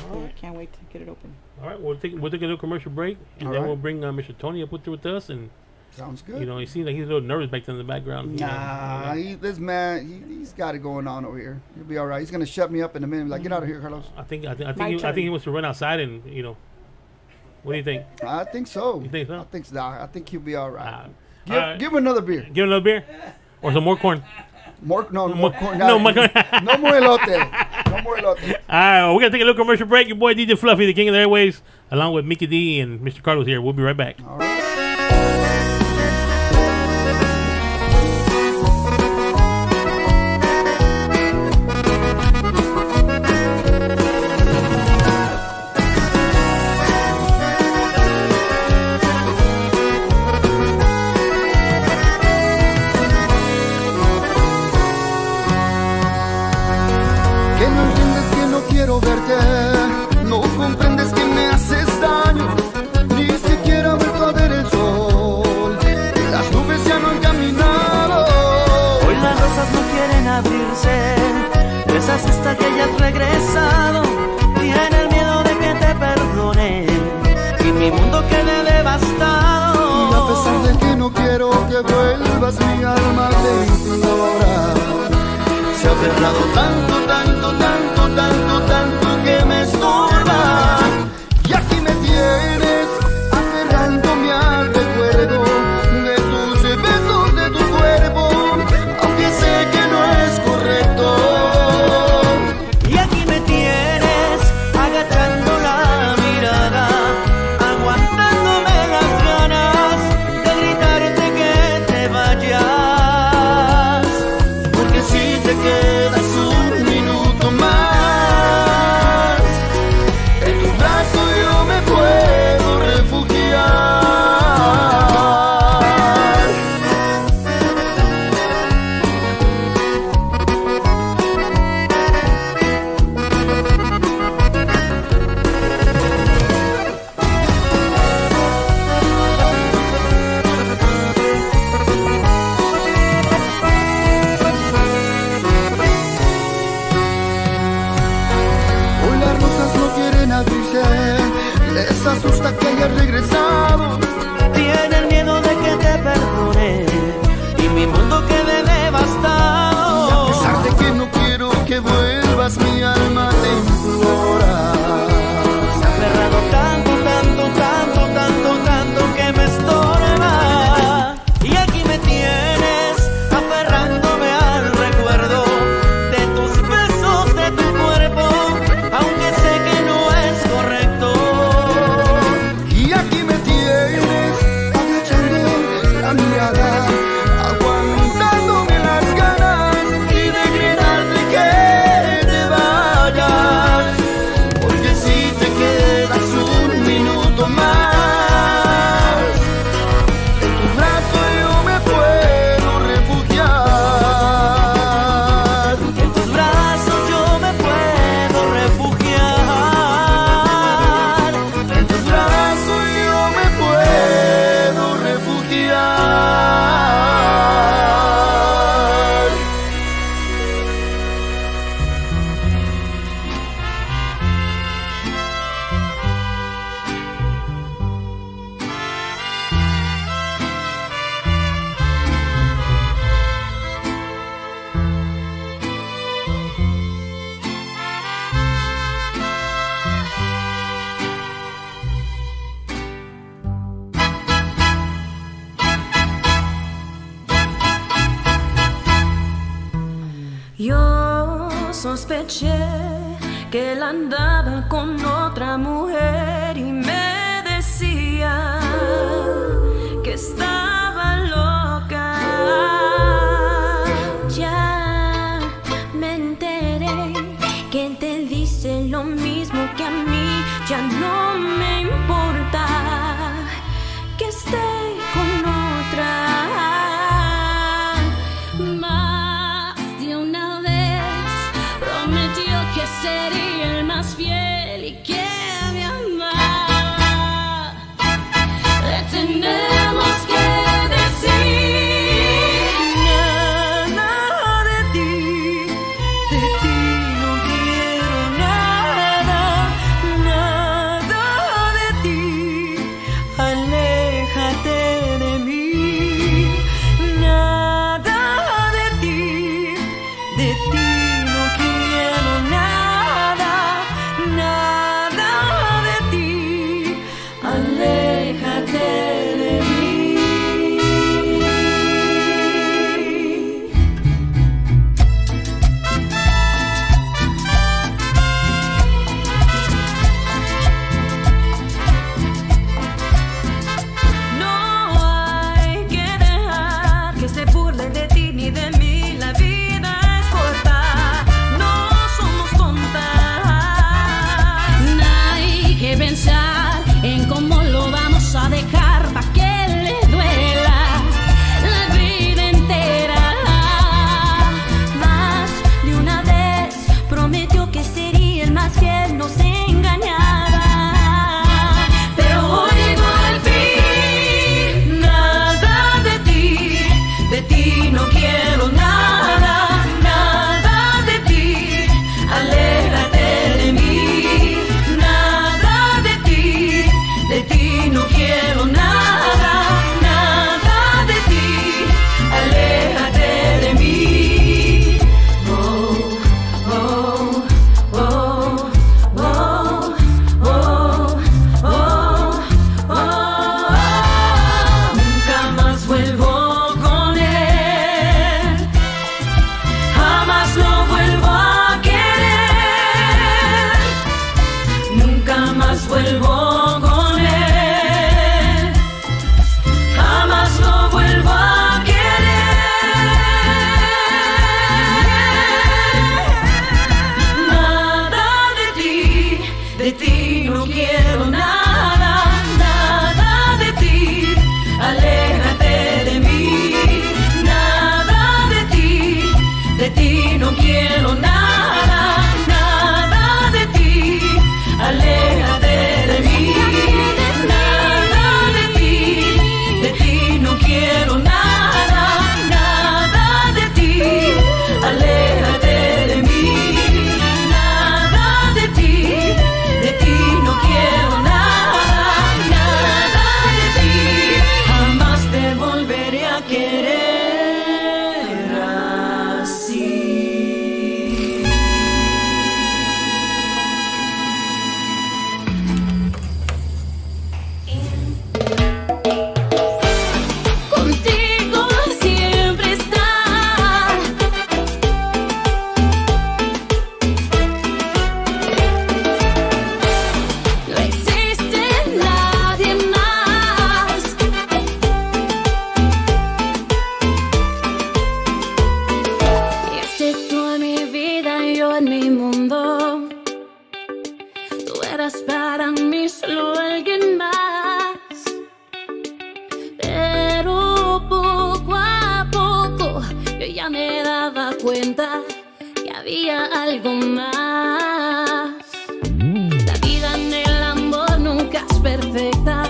all right. Can't wait to get it open. All right, we'll take a little commercial break, and then we'll bring Mr. Tony up with us. And sounds good. He seems like he's a little nervous back there in the background. Nah, this man, he's got it going on over here. He'll be all right. He's gonna shut me up in a minute. Like, get out of here, Carlos. I think he wants to run outside and What do you think? I think so. You think so? I think he'll be all right. Give him another beer. Give him another beer, or some more corn. More corn. No more corn. No more elote. No more elote. All right, we're gonna take a little commercial break. Your boy DJ Fluffy, the king of the airwaves, along with Mickey D and Mr. Carlos here. We'll be right back. All right. Quiero verte, no comprendes que me haces daño, ni siquiera he vuelto a ver el sol, las nubes ya no han caminado. Hoy las rosas no quieren abrirse, besas hasta que hayas regresado, tienen miedo de que te perdone y mi mundo quede devastado. Y a pesar de que no quiero que vuelvas, mi alma te implora. Se ha aferrado tanto que me estorba. Y aquí me tienes aferrándome al recuerdo de tus besos, de tu cuerpo, aunque sé que no es correcto. Y aquí me tienes agachando la mirada, aguantándome las ganas de gritarte que te vayas, porque si te quedas un Yo sospeché que él andaba con otra mujer y me decía que estaba loca. Ya me enteré que él te dice lo mismo que a mí. Ya no me importa que esté con otra. Más de una vez prometió que sería el más fiel y que me amaba. Le tenemos que decir Nada de ti no quiero nada, nada de ti, aléjate de mí, nada de ti no quiero nada, nada de ti, aléjate de mí. no hay que dejar que se burle de ti ni de mí. La vida es corta, no somos tontas. No hay que pensar en cómo lo vamos a dejar para que le duela la vida entera. Más de una vez prometió que sería el más fiel, no se engañaba. Pero hoy llegó el fin. Nada de ti no quiero nada, nada de ti, aléjate de mí. Nada de ti no quiero nada, nada de ti, aléjate de mí. Oh, oh, oh, oh, oh, oh, oh. Nunca más vuelvo con él, jamás lo vuelvo a querer. Nunca más vuelvo con él, jamás lo vuelvo a querer. Nada de ti no quiero nada, nada de ti, aléjate de mí. Nada de ti no quiero nada, nada de ti, aléjate de mí. Nada de ti no quiero nada, nada de ti, aléjate de mí. Nada de ti no quiero nada, nada de ti, jamás te volveré a querer así. Contigo siempre estar. No existe nadie más. Y es tú en mi vida, yo en mi mundo. Tú eras para mí solo alguien más. Pero poco a poco yo ya me daba cuenta que había algo más. La vida en el amor nunca es perfecta.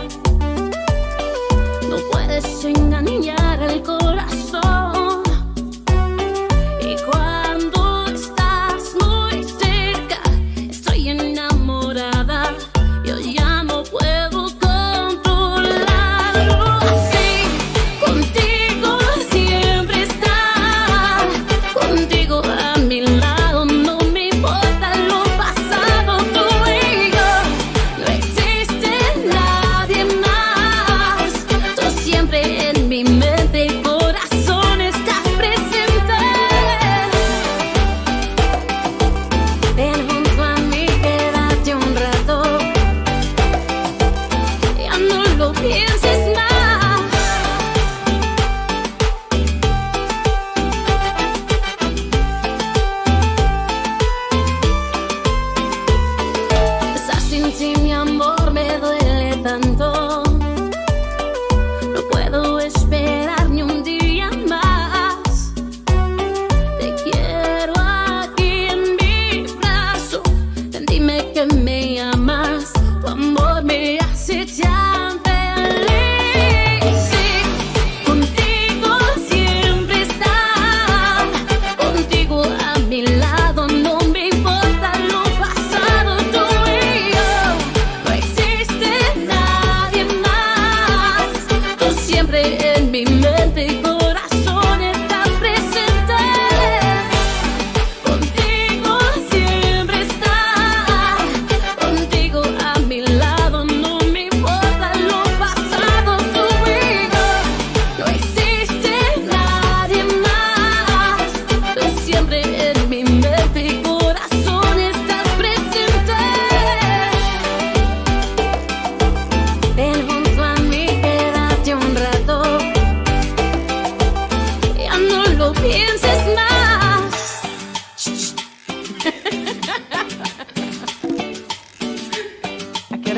No puedes engañar el corazón. Y cuando estás muy cerca, estoy enamorada. Yo ya no puedo controlarlo. Así, contigo siempre estar. Contigo a mi lado, no me importa lo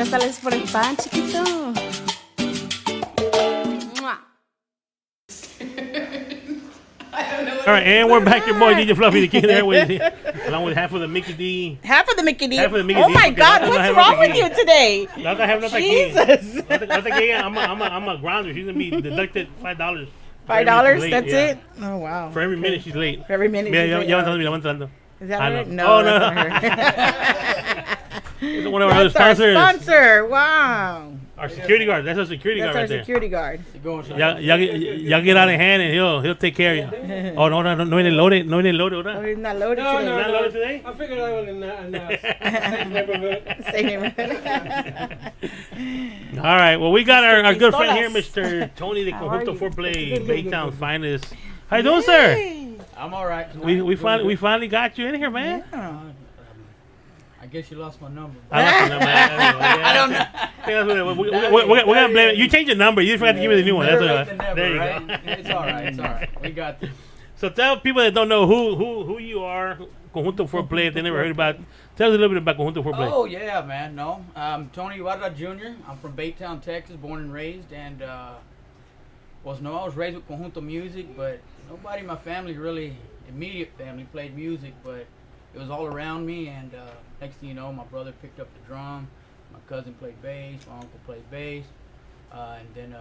Ahora sales por el pan, chiquito. All right, and we're back. Your boy DJ Fluffy the Kid there with along with half of the Mickey D. Half of the Mickey D. Half of the Mickey Oh D, my because God, I what's have wrong no with tequila. you today? I have no Jesus. tequila. I'm a grounder. She's gonna be deducted $5. $5? That's it? Oh wow. For every minute she's late. For every minute Yeah, she's late. ya van entrando. Is that I her? know. No, Oh, no. that's not her. It's one of our other That's our sponsors. sponsor. Wow. Our security guard. That's our security That's guard our right there. security guard. Y'all get out of hand and he'll take care of you. Oh no ain't loaded, Oh, ¿verdad? he's not loaded No, today. no, Not loaded today? I figured I was in same neighborhood. Same neighborhood. All right. Well, we got our good friend here, Pistolas. Mr. Tony, the How are Conjunto you? Foreplay, Baytown's finest. How you doing, sir? I'm all right. We finally got you in here, man. I guess you lost my number. I lost your number. I don't know. We're gonna blame it. You changed your number. You just forgot to give me the new one. That's Never all late than right. never, There you right? go. It's all right. It's all right. We got this. So tell people that don't know who you are, Conjunto Foreplay, if they never heard about. Tell us a little bit about Conjunto Foreplay. Oh yeah, man. No, Tony Ibarra Jr. I'm from Baytown, Texas, born and raised, and I was raised with Conjunto music, but nobody in my family really, immediate family, played music, but it was all around me, and next thing you know, my brother picked up the drum, my cousin played bass, my uncle played bass, and then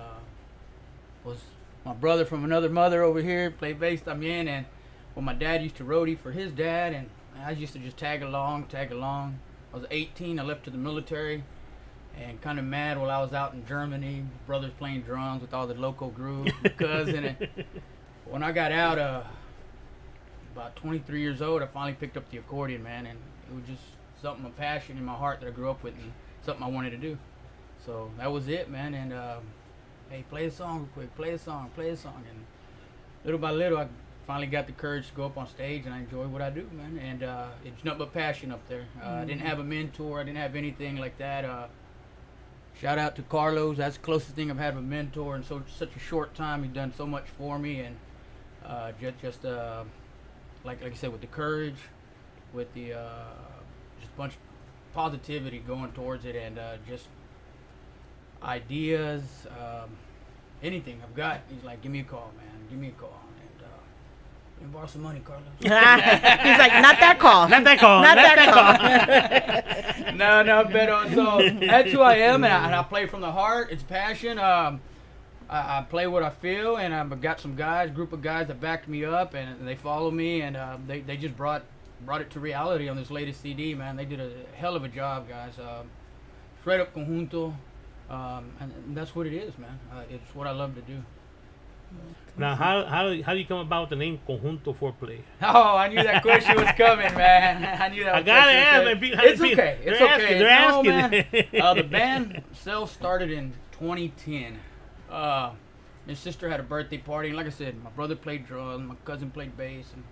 was my brother from another mother over here played bass también, and well, my dad used to roadie for his dad, and I used to just tag along. I was 18, I left to the military, and kind of mad while I was out in Germany, brothers playing drums with all the local grooves, my cousin, and when I got out, about 23 years old, I finally picked up the accordion, man, and it was just something, a passion in my heart that I grew up with, and something I wanted to do. So that was it, man, and hey, play a song real quick, play a song, and little by little, I finally got the courage to go up on stage, and I enjoy what I do, man, and it's nothing but passion up there. I didn't have a mentor, I didn't have anything like that. Shout out to Carlos, that's the closest thing I've had of a mentor in such a short time. He's done so much for me, and like I said, with the courage, with the just a bunch of positivity going towards it, and just ideas, anything I've got. He's like, give me a call, man, give me a call, and you borrow some money, Carlos. He's like, not that call. Not that call. Not that call. No, but so that's who I am, and I play from the heart. It's passion. I play what I feel, and I've got some guys, group of guys that backed me up, and they follow me, and they just brought it to reality on this latest CD, man. They did a hell of a job, guys. Straight up Conjunto, and that's what it is, man. It's what I love to do. Now, how do you come about the name Conjunto Foreplay? Oh, I knew that question was coming, man. I knew that. I gotta ask. It's okay. It's okay. They're asking. Man. The band itself started in 2010. My sister had a birthday party, and like I said, my brother played drums, my cousin played bass, and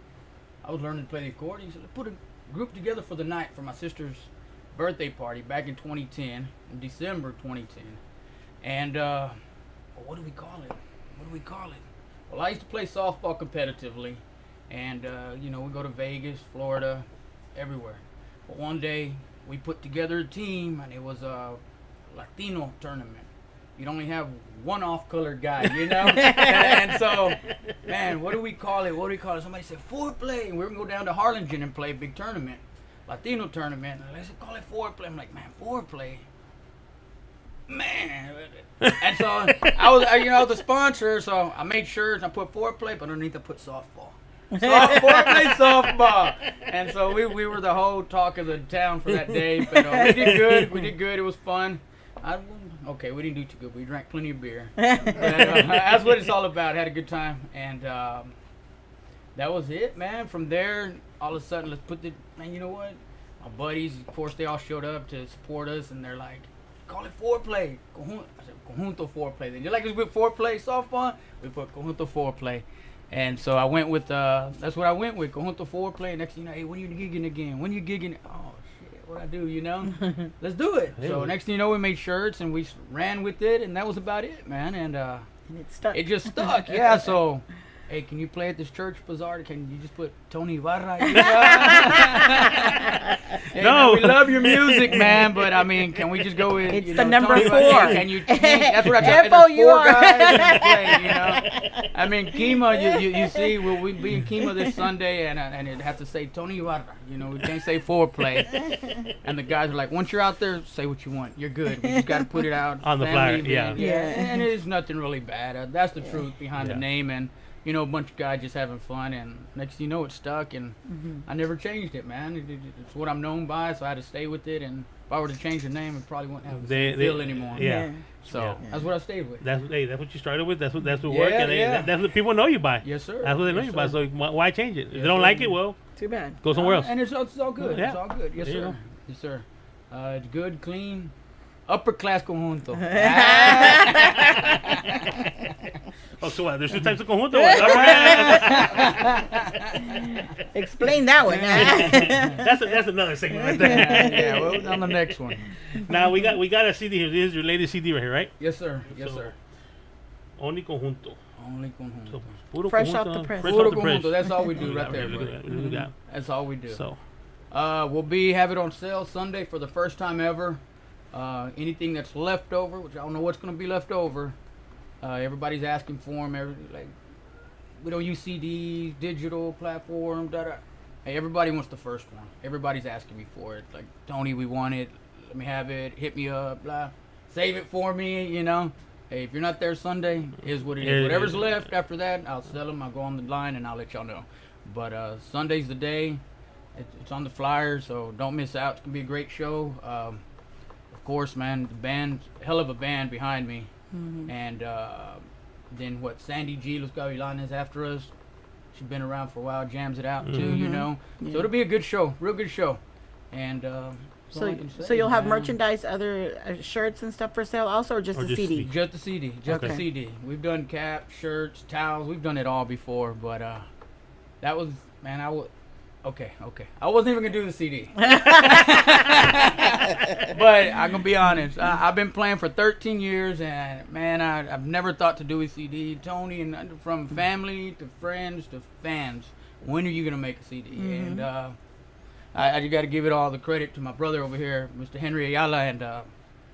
I was learning to play the accordion. So let's put a group together for the night for my sister's birthday party back in 2010, in December 2010. And what do we call it? Well, I used to play softball competitively, and we go to Vegas, Florida, everywhere. But one day we put together a team, and it was a Latino tournament. You'd only have one off-colored guy, and so, man, what do we call it? Somebody said Foreplay, and we're gonna go down to Harlingen and play a big tournament, Latino tournament. And they said, call it Foreplay. I'm like, man, Foreplay, man. And so I was a sponsor, so I made shirts. I put Foreplay, but underneath I put softball. Foreplay softball. And so we were the whole talk of the town for that day. But we did good. It was fun. Okay, we didn't do too good. We drank plenty of beer. But, that's what it's all about. Had a good time, and that was it, man. From there, all of a sudden, man, you know what? My buddies, of course, they all showed up to support us, and they're like, call it Foreplay. I said, Conjunto Foreplay. Then you like us with Foreplay softball? We put Conjunto Foreplay. And so I went with, that's what I went with, Conjunto Foreplay. Next thing you know, hey, when are you gigging again? When are you gigging? Oh, what I do, let's do it. So next thing you know, we made shirts and we ran with it, and that was about it, man. And it stuck. It just stuck, yeah. So, hey, can you play at this church bazaar? Can you just put Tony Ibarra? Hey, No. man, we love your music, man, but I mean, can we just go with It's you the know, number Tony, 4. Can you? That's what I try. Careful, There's you 4 are. guys in play, you know. I mean, Kima, you see, we'll be in Kima this Sunday, and it has to say Tony Ibarra. You know, we can't say Foreplay. And the guys are like, once you're out there, say what you want. You're good. We just got to put it out On the Family flyer, event, yeah. And it is nothing really bad. That's the truth behind the name, and you know, a bunch of guys just having fun, and next thing you know, it stuck, and I never changed it, man. It's what I'm known by, so I had to stay with it, and if I were to change the name, it probably wouldn't have the same feel anymore. Yeah. So that's what I stayed with. That's what you started with. That's what Yeah, worked, and yeah. that's what people know you by. Yes, sir. That's what they know Yes, you by. sir. So why change it? If Yes, they don't sir. like it, well, Too bad. go somewhere else. And it's all good. Yeah. It's all good. Yes, There you sir. go. Yes, sir. It's good, clean, upper class conjunto. Oh, so what? There's 2 types of conjunto. Explain that one. That's another segment right there. Yeah, well, on the next one. Now we got a CD here. This is your latest CD right here, right? Yes, sir. Yes, So, sir. Only conjunto. Only conjunto. So, puro Fresh conjunto, off the press. fresh Puro off the press. conjunto. That's all we do Look right at there, that, look buddy. at that, look at that. That's all we do. So, We'll have it on sale Sunday for the first time ever. Anything that's left over, which I don't know what's going to be left over, everybody's asking for them. We don't use CDs, digital platform, Hey, everybody wants the first one. Everybody's asking me for it. Like, Tony, we want it. Let me have it. Hit me up. Blah. Save it for me, you know. Hey, if you're not there Sunday, here's what it is. Whatever's left after that, I'll sell them. I'll go on the line and I'll let y'all know. But Sunday's the day. It's on the flyer, so don't miss out. It's going to be a great show. Of course, man, the band, hell of a band behind me. And then Sandy G, Los Gavilanes after us. She's been around for a while, jams it out too, you know. Yeah. So it'll be a good show, real good show. And So you'll have merchandise, other shirts and stuff for sale also, or just the CD? Just the CD, just Okay. the CD. We've done caps, shirts, towels. We've done it all before, but that was, man, Okay. I wasn't even gonna do the CD, but I'm gonna be honest. I've been playing for 13 years, and man, I've never thought to do a CD. Tony, and from family to friends to fans, when are you gonna make a CD? And I got to give it all the credit to my brother over here, Mr. Henry Ayala, and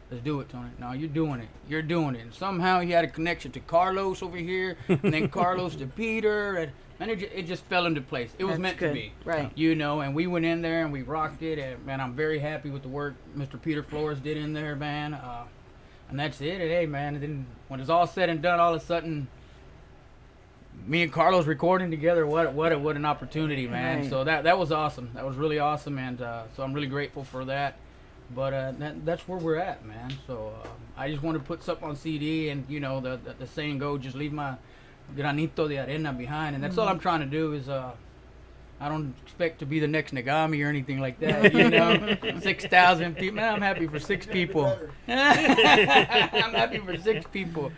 let's do it, Tony. No, you're doing it. You're doing it. And somehow he had a connection to Carlos over here, and then Carlos to Peter, and it just fell into place. It was meant to be. Right. You know, and we went in there and we rocked it, and man, I'm very happy with the work Mr. Peter Flores did in there, man. And that's it. And hey, man, and then when it's all said and done, all of a sudden, me and Carlos recording together, what an opportunity, man. Right. So that was awesome. That was really awesome, and so I'm really grateful for that. But that's where we're at, man. So I just want to put something on CD, and you know, the saying goes, just leave my granito de arena behind, and that's all I'm trying to do is I don't expect to be the next Negami or anything like that, you know. 6,000 people, man, I'm happy for 6 people. I'm happy for 6 people.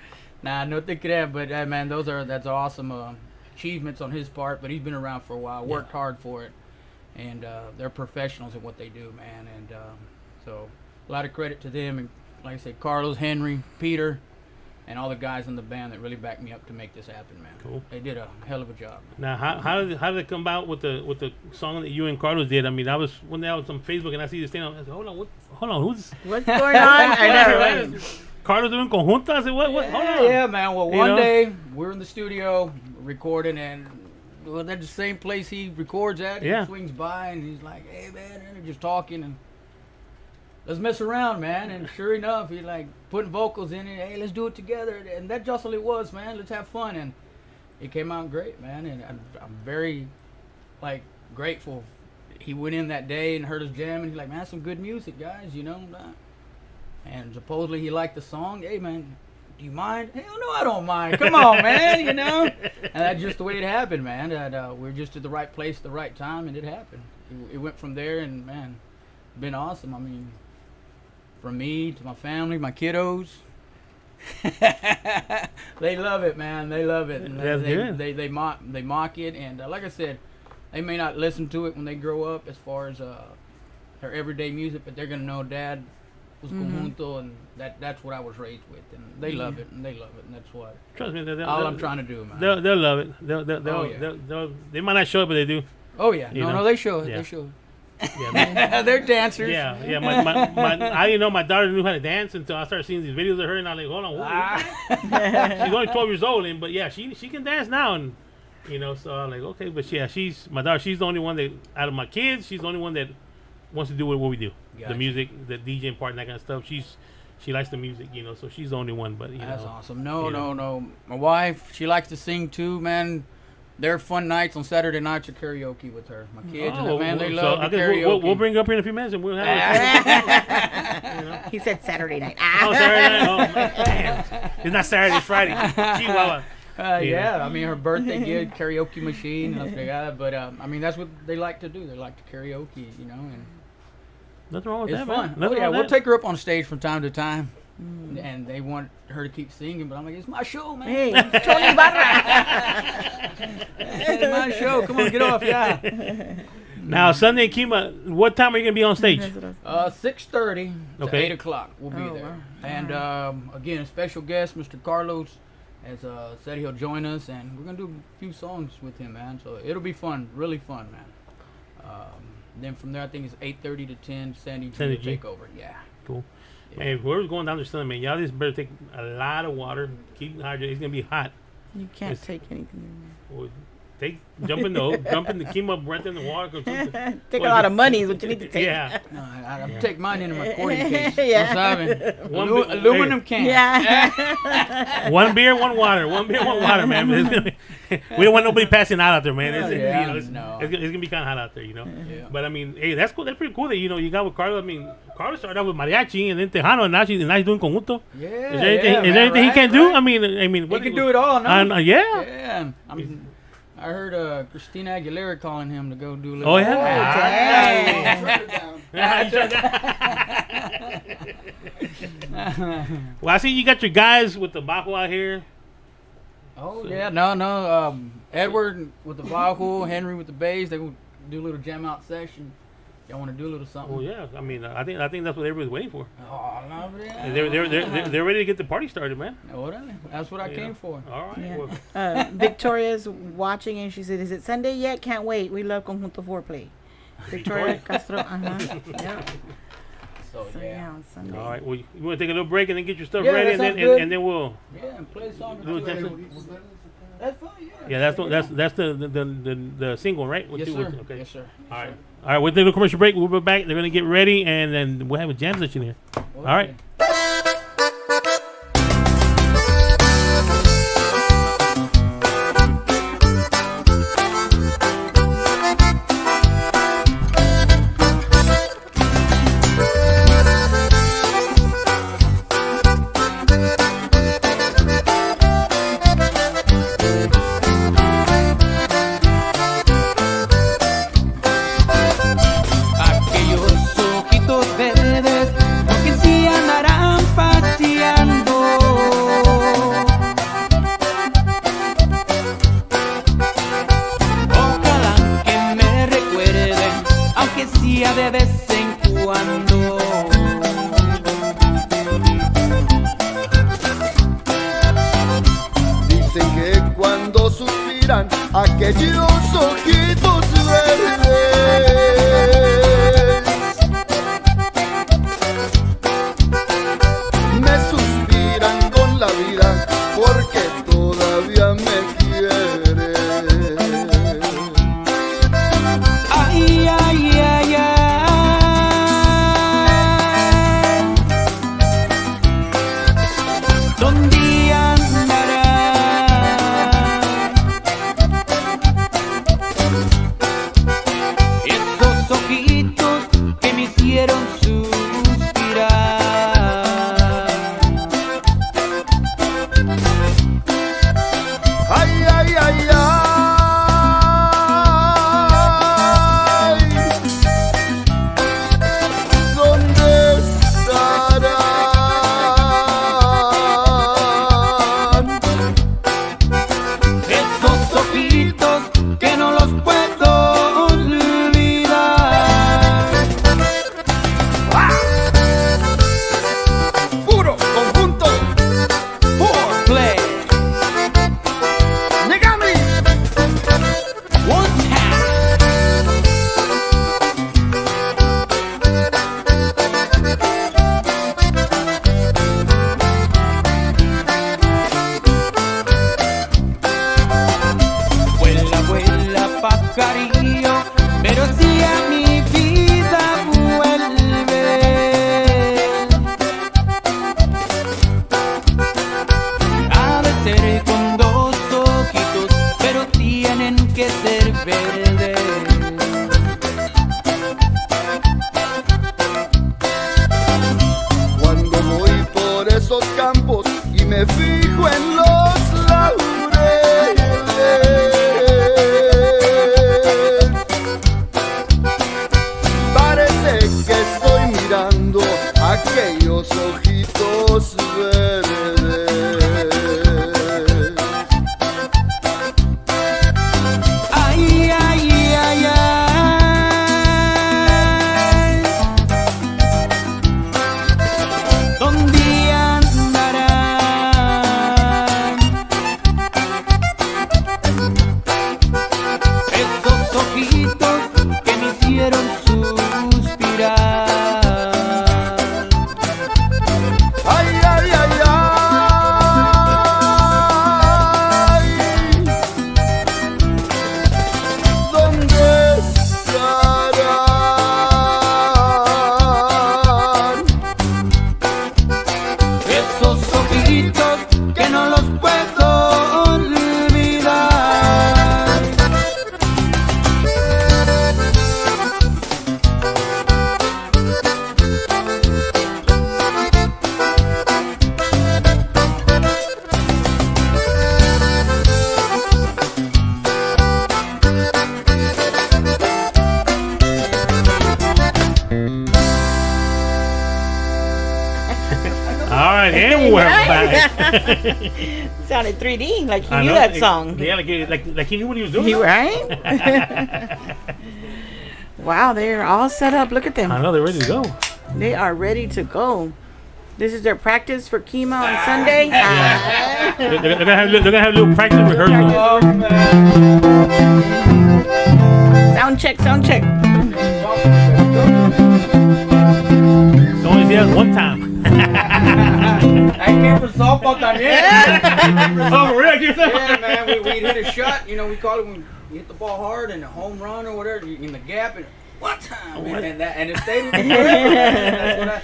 Nah, no te creas, but man, that's awesome achievements on his part, but he's been around for a while, worked hard for it, and they're professionals at what they do, man, and so a lot of credit to them, and like I said, Carlos, Henry, Peter, and all the guys in the band that really backed me up to make this happen, man. Cool. They did a hell of a job. Now, how did it come about with the song that you and Carlos did? I mean, I was one day I was on Facebook and I see this thing. I said, hold on, what's going on? I know, right? Carlos doing conjunto. I said, what? Hold on. Yeah, man. Well, one day we're in the studio recording, and that's the same place he records at. Yeah. He swings by and he's like, "Hey, man," and they're just talking and let's mess around, man. And sure enough, he like putting vocals in it. Hey, let's do it together. And that's just all it was, man. Let's have fun. And it came out great, man. And I'm very like grateful. He went in that day and heard us jam, and he's like, man, that's some good music, guys, you know. And supposedly he liked the song. Hey, man, do you mind? Hell no, I don't mind. Come on, man, you know. And that's just the way it happened, man. And we're just at the right place at the right time, and it happened. It went from there, and man, it's been awesome. I mean, from me to my family, my kiddos, they love it, man. They love it. And That's good. They mock it, and like I said, they may not listen to it when they grow up as far as their everyday music, but they're gonna know Dad was Conjunto, and that's what I was raised with, and they love it, and that's what. Trust me, all I'm trying to do, man. They'll love it. They might not show it, but they do. Oh yeah, You know? they show it. Yeah. They show it. Yeah, they're dancers. Yeah. I didn't know my daughter knew how to dance until I started seeing these videos of her, and I was like, hold on, she's only 12 years old, but yeah, she can dance now, and so I'm like, okay, but yeah, she's my daughter. She's the only one that out of my kids, she's the only one that wants to do what we do, Gotcha. the music, the DJing part, and that kind of stuff. She likes the music, so she's the only one. But that's awesome. No. My wife, she likes to sing too, man. They're fun nights on Saturday nights at karaoke with her. My kids, they love the karaoke. We'll bring her up here in a few minutes and we'll have He said Saturday night. Oh, Saturday night? Oh, man. It's not Saturday, it's Friday. Chihuahua. Yeah, I mean, her birthday gift, karaoke machine, and stuff like that. But, I mean, that's what they like to do. They like to karaoke, and nothing wrong with it's that, fun. Man. We'll take her up on stage from time to time. And they want her to keep singing, but I'm like, it's my show, man. Hey, Tony Barra. It's my show. Come on, get off, yeah. Now, Sunday, Kima, what time are you going to be on stage? 6:30 to 8 o'clock. We'll be there. Wow. And, again, a special guest, Mr. Carlos, has said he'll join us, and we're going to do a few songs with him, man. So it'll be fun, really fun, man. Then from there, I think it's 8:30 to 10, Sandy G will take over. Yeah. Cool. Hey, whoever's going down there Sunday, man, y'all just better take a lot of water. Keep hydrated. It's going to be hot. You can't take anything in Well, jump in the Kima breath in the water. Take a lot of money is what you need to take. Yeah. No, I take mine in my recording case. Yeah. Aluminum can. Yeah. One beer, one water. One beer, one water, man. We don't want nobody passing out there, man. It's going to be kind of hot out there, Yeah. But, I mean, hey, that's cool. That's pretty cool that, you got with Carlos. I mean, Carlos started out with mariachi and then Tejano, and now he's doing Conjunto. Yeah. Is there anything he can do? I mean, he can do it all, no? Yeah. Yeah. I heard Christina Aguilera calling him to go do a little. Oh, yeah? Well, I see you got your guys with the bajo out here. Oh, so. Yeah. No. Edward with the bajo, Henry with the bass. They will do a little jam out session. Y'all want to do a little something? Well, yeah. I mean, I think that's what everybody's waiting for. Oh, no, yeah. They're ready to get the party started, man. Oh, that's what I came for. All right. Yeah. Well. Victoria's watching and she said, "Is it Sunday yet? Can't wait. We love Conjunto Foreplay." Victoria Castro. Yeah. So yeah, on Sunday. All right. Well, you want to take a little break and then get your stuff Yeah, ready, that and then we'll. Yeah, and play a song. That's fine. Yeah. Yeah, that's the single, right? Yes, sir. Okay. Yes, sir. All right. All right. We'll take a commercial break. We'll be back. They're gonna get ready, and then we'll have a jam session here. Okay. All right. De vez en cuando. Dicen que cuando suspiran aquellos ojitos verdes me suspiran con la vida porque todavía me quieren. Ay, ay, ay, ay. que estoy mirando aquellos ojitos verdes. Ay, ay, ay, ay. ¿Dónde andarán esos ojitos que me hicieron suspirar? Ay, ay, ay, ay. ¿Dónde estarán esos ojitos que no los puedo olvidar? All right, and we're back. Sounded 3D, like he I knew know. that song. Yeah, like he knew what he was doing. You right? Wow, they're all set up. Look at them. I know they're ready to go. They are ready to go. This is their practice for chemo on Sunday. Ah. They're gonna have a little practice rehearsal. Sound check, sound check. So only see that one time. I came for softball también. Oh, really? Yeah, man. We'd hit a shot. You know, we call it when you hit the ball hard and a home run or whatever in the gap. And one time, man, and it stayed with me forever.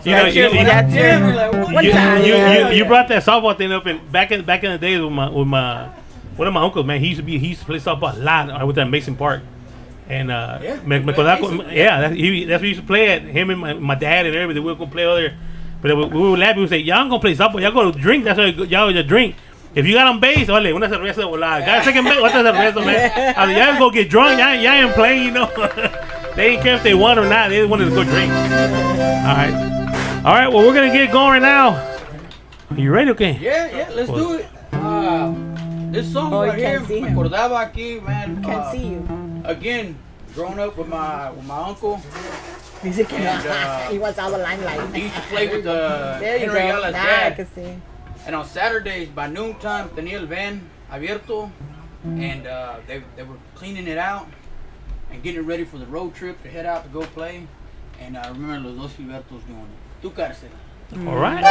That's what You brought that softball thing up, and back in the days with my one of my uncles, man. He used to play softball a lot with that Mason Park. And that's we used to play at him and my dad and everybody. We were gonna play other, but we would laugh. We would say, "Y'all don't gonna play softball. Y'all go to drink. That's why y'all just drink. If you got on base, ole, una cerveza volada. Got second base, what's cerveza, man? I was like, y'all go get drunk. Y'all ain't playing, you know. They didn't care if they won or not. They just wanted to go drink. All right. Well, we're gonna get going right now. Are you ready? Okay. Yeah. Let's do it. This song right here, me acordaba aquí, man. Can't see you. Again, growing up with my uncle. Music he wants all the limelight. He used to play with the There you go. Henriella's Now I dad. can see. And on Saturdays by noontime, tenía el van abierto, and they were cleaning it out and getting it ready for the road trip to head out to go play. And I remember los dos Gilbertos doing it. Tu cárcel. All right.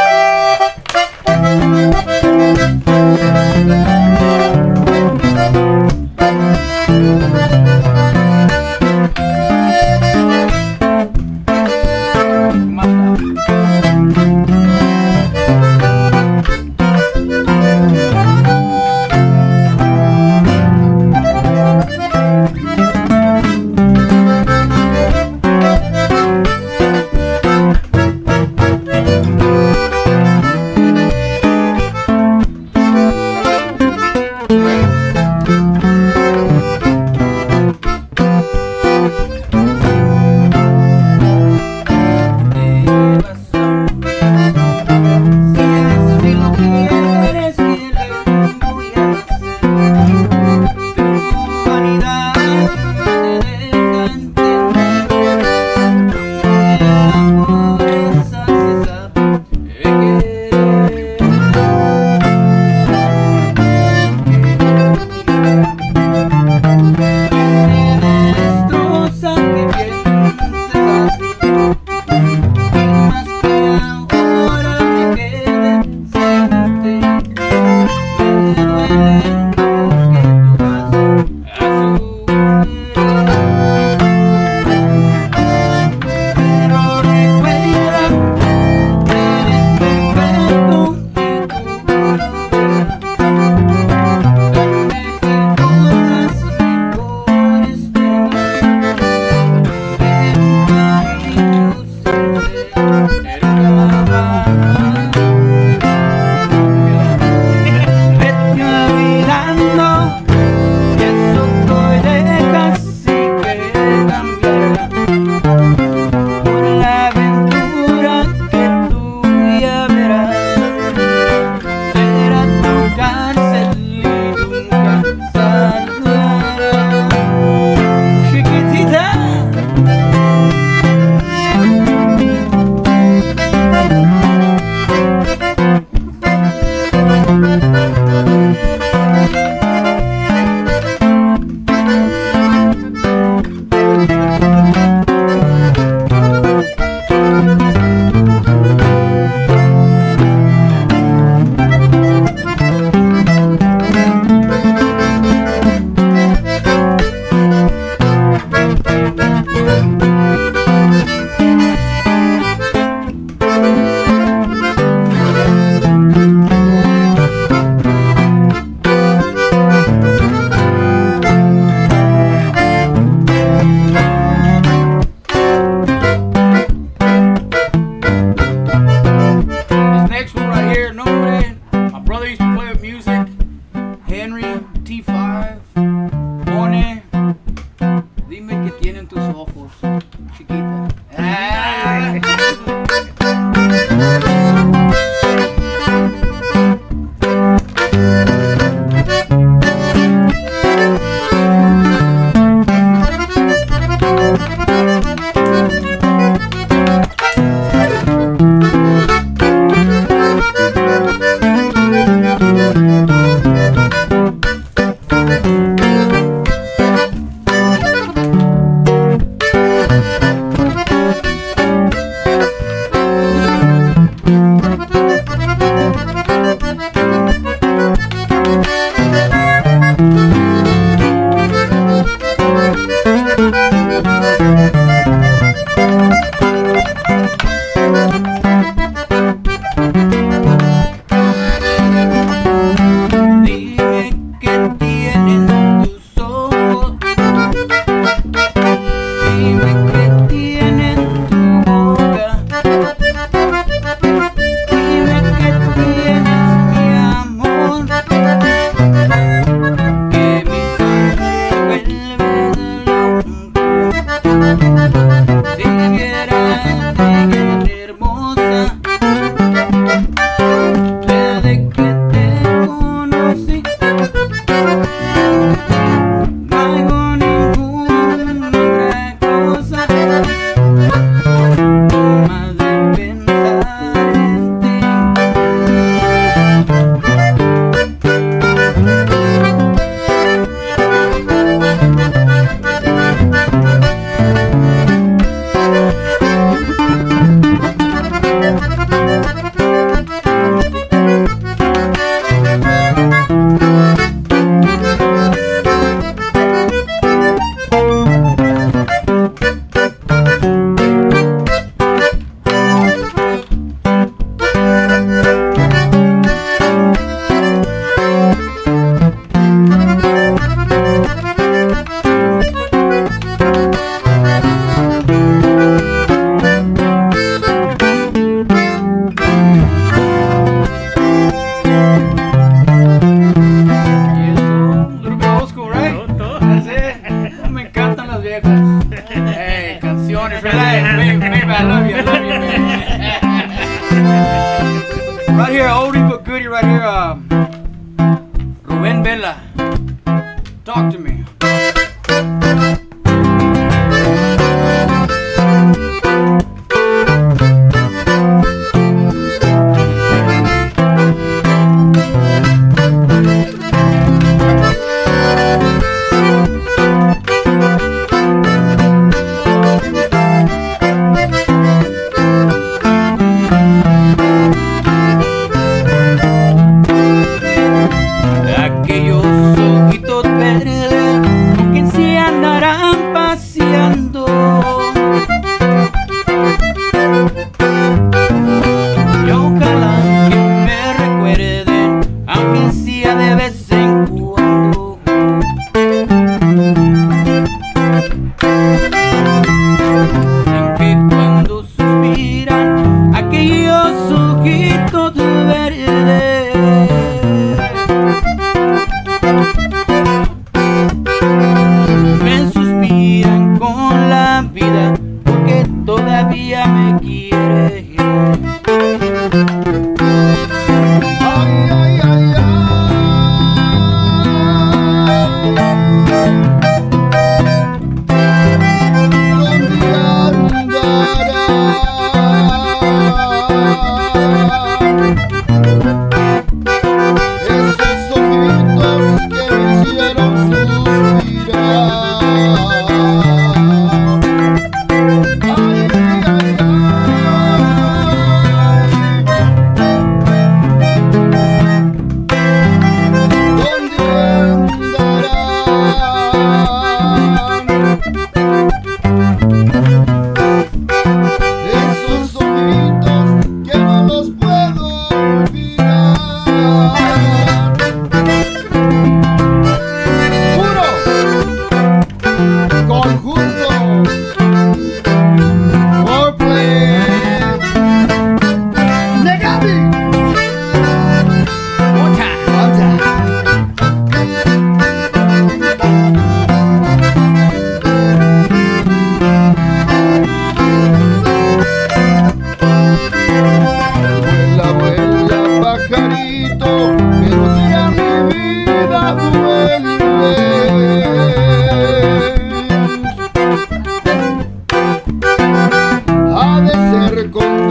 chiquita.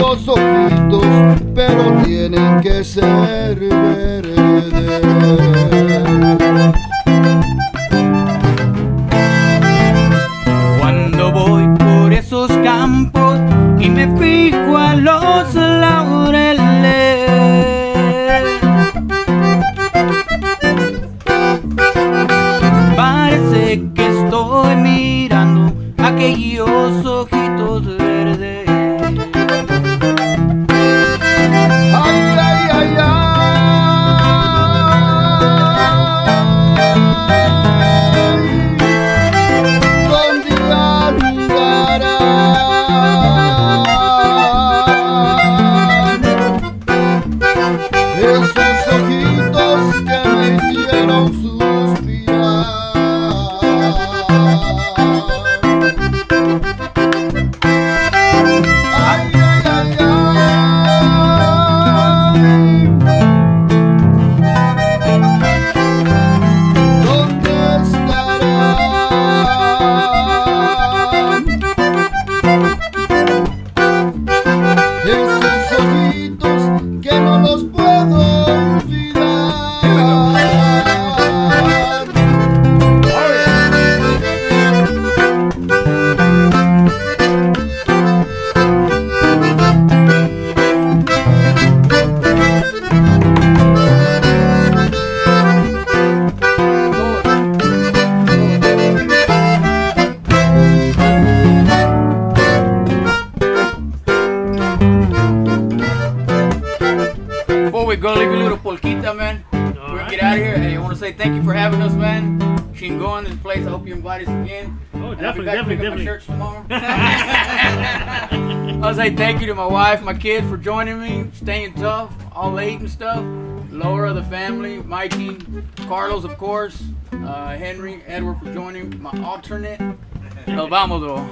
los ojitos, pero tienen que ser verdes. Cuando voy por esos campos y me fijo a los laureles, parece que estoy mirando aquellos ojitos verdes. Ay, ay, ay, ay. ¿Dónde andarán esos ojitos que me hicieron suspirar? Ay, ay, ay, ay. ¿Dónde estarán esos ojitos que no los puedo olvidar? Before we go, leave a little polquita, man. We'll get out of here. Hey, I want to say thank you for having us, man. Chingon, this place. I hope you invite us again. Oh, And I'll be definitely, back to pick up definitely. my shirts tomorrow. I want to say thank you to my wife, my kids for joining me, staying tough, all late and stuff. Laura, the family, Mikey, Carlos, of course, Henry, Edward for joining, my alternate. Nos vamos, though.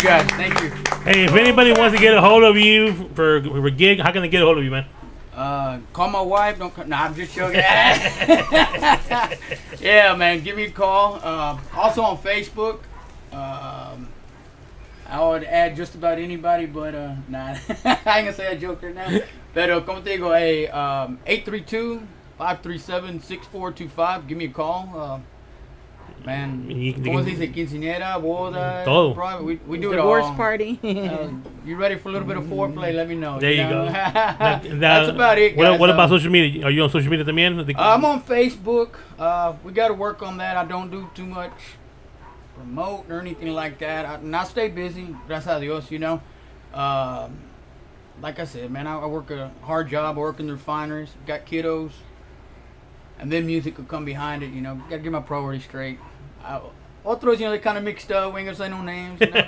guys. Thank you. Hey, if anybody wants to get a hold of you for a gig, how can they get a hold of you, man? Call my wife. Nah, I'm just joking. Yeah, man, give me a call. Also on Facebook. I would add just about anybody, but nah, I ain't gonna say that joke right now. Pero como te digo, hey, 832-537-6425. Give me a call. Man, ¿cómo se dice? Quinceañera, boda, todo. We do Divorce it all. party. You ready for a little bit of foreplay? Let me know. There you go. That's about it, guys. What about social media? Are you on social media también? I'm on Facebook. We got to work on that. I don't do too much promote or anything like that. And I stay busy. Gracias a Dios, you know. Like I said, man, I work a hard job. I work in the refineries. Got kiddos. And then music will come behind it, you know. Got to get my priorities straight. Otros, you know, they kind of mixed up. We ain't going to say no names, you know.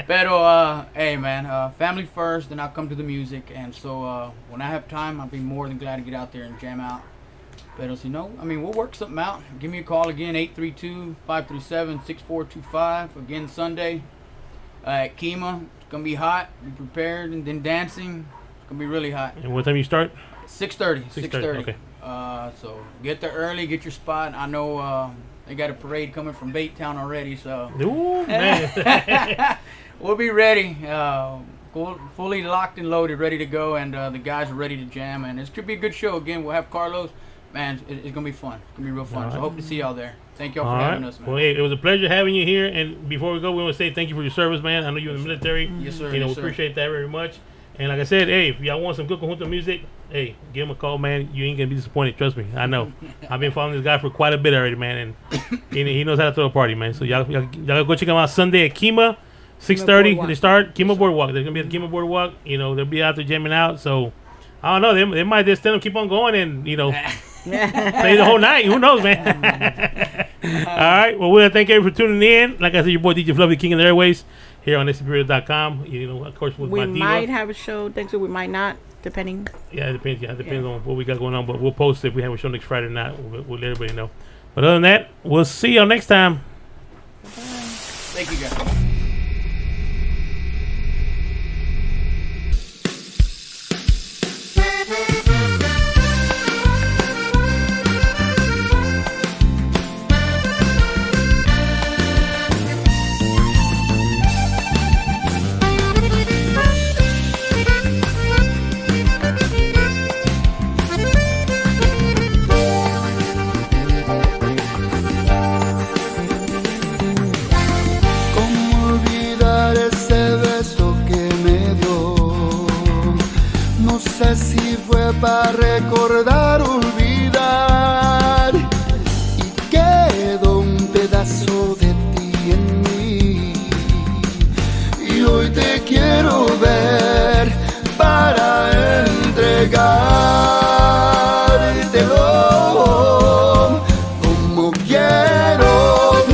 Pero, hey, man, family first, then I'll come to the music. And so when I have time, I'll be more than glad to get out there and jam out. Pero, you know, I mean, we'll work something out. Give me a call again, 832-537-6425. Again, Sunday at Kima. It's going to be hot. Be prepared. And then dancing. It's going to be really hot. And what time you start? 6:30. 6:30. Okay. So get there early, get your spot. I know they got a parade coming from Baytown already, so ooh, man. We'll be ready, fully locked and loaded, ready to go, and the guys are ready to jam. And it could be a good show. Again, we'll have Carlos. Man, it's gonna be fun. It's gonna be real fun. All So right. hope to see y'all there. Thank y'all for having us, man. Well, hey, it was a pleasure having you here. And before we go, we want to say thank you for your service, man. I know you're in the military. Yes, sir. You know, yes, we sir. appreciate that very much. And like I said, hey, if y'all want some good Conjunto music, hey, give him a call, man. You ain't gonna be disappointed. Trust me, I know. I've been following this guy for quite a bit already, man, and he knows how to throw a party, man. So y'all go check him out Sunday at Kima, 6:30. They start Kima Boardwalk. They're gonna be at Kima Boardwalk. You know, they'll be out there jamming out. So I don't know. They might just tell them keep on going and play the whole night. Who knows, man? All right. Well, we want to thank everyone for tuning in. Like I said, your boy DJ Fluffy, King of the Airways, here on SCPradio.com. You know, of course, with my diva. We might have a show next week. We might not, depending. Yeah, it depends. Yeah, it depends on what we got going on. But we'll post if we have a show next Friday or not. We'll let everybody know. But other than that, we'll see y'all next time. Thank you, guys. Para recordar, olvidar, y quedó un pedazo de ti en mí, y hoy te quiero ver para entregártelo como quiero.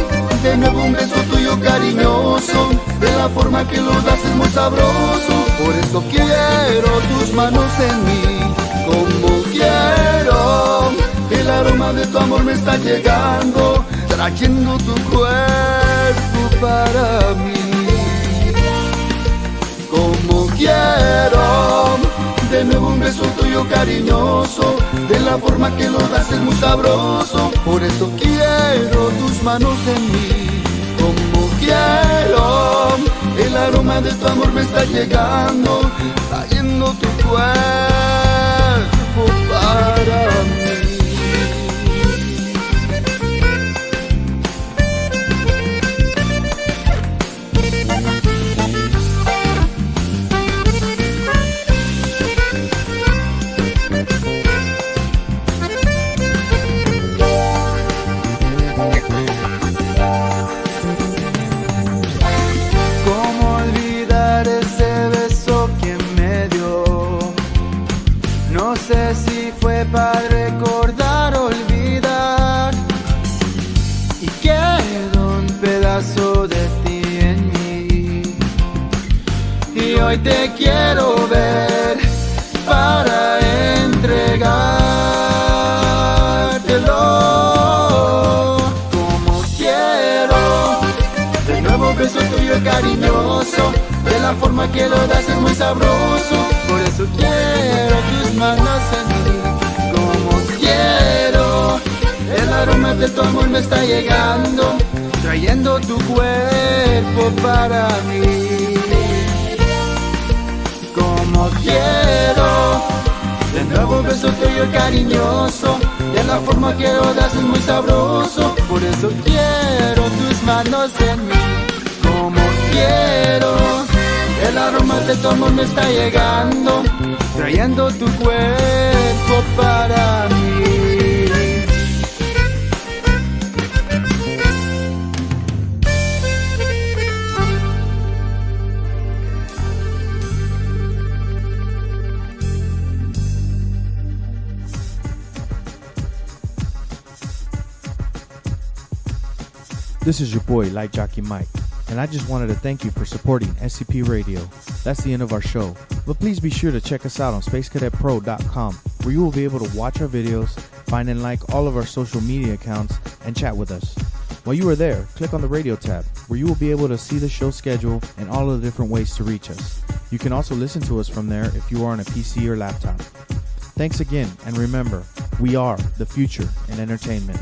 De nuevo un beso tuyo cariñoso, de la forma que lo das es muy sabroso, por eso quiero tus manos en mí. Como quiero, el aroma de tu amor me está llegando, trayendo tu cuerpo para mí. Como quiero, de nuevo un beso tuyo cariñoso, de la forma que lo das es muy sabroso, por eso quiero tus manos en mí. Como quiero, el aroma de tu amor me está llegando, trayendo tu cuerpo para mí. ¿Cómo olvidar ese beso que me dio? No sé si fue para recordar, olvidar, y quedó un pedazo de ti en mí, y hoy te quiero ver para entregártelo como quiero. De nuevo beso tuyo cariñoso, de la forma que lo das es muy sabroso, por eso quiero tus manos en mí. Como quiero, el aroma de tu amor me está llegando, trayendo tu cuerpo para mí. Como quiero, de nuevo beso tuyo cariñoso, de la forma que lo das es muy sabroso, por eso quiero tus manos en mí. Como quiero, el aroma de tu amor me está llegando, trayendo tu cuerpo para mí. This is your boy, Light Jockey Mike, and I just wanted to thank you for supporting SCP Radio. That's the end of our show, but please be sure to check us out on SpaceCadetPro.com, where you will be able to watch our videos, find and like all of our social media accounts, and chat with us. While you are there, click on the radio tab, where you will be able to see the show schedule and all of the different ways to reach us. You can also listen to us from there if you are on a PC or laptop. Thanks again, and remember, we are the future in entertainment.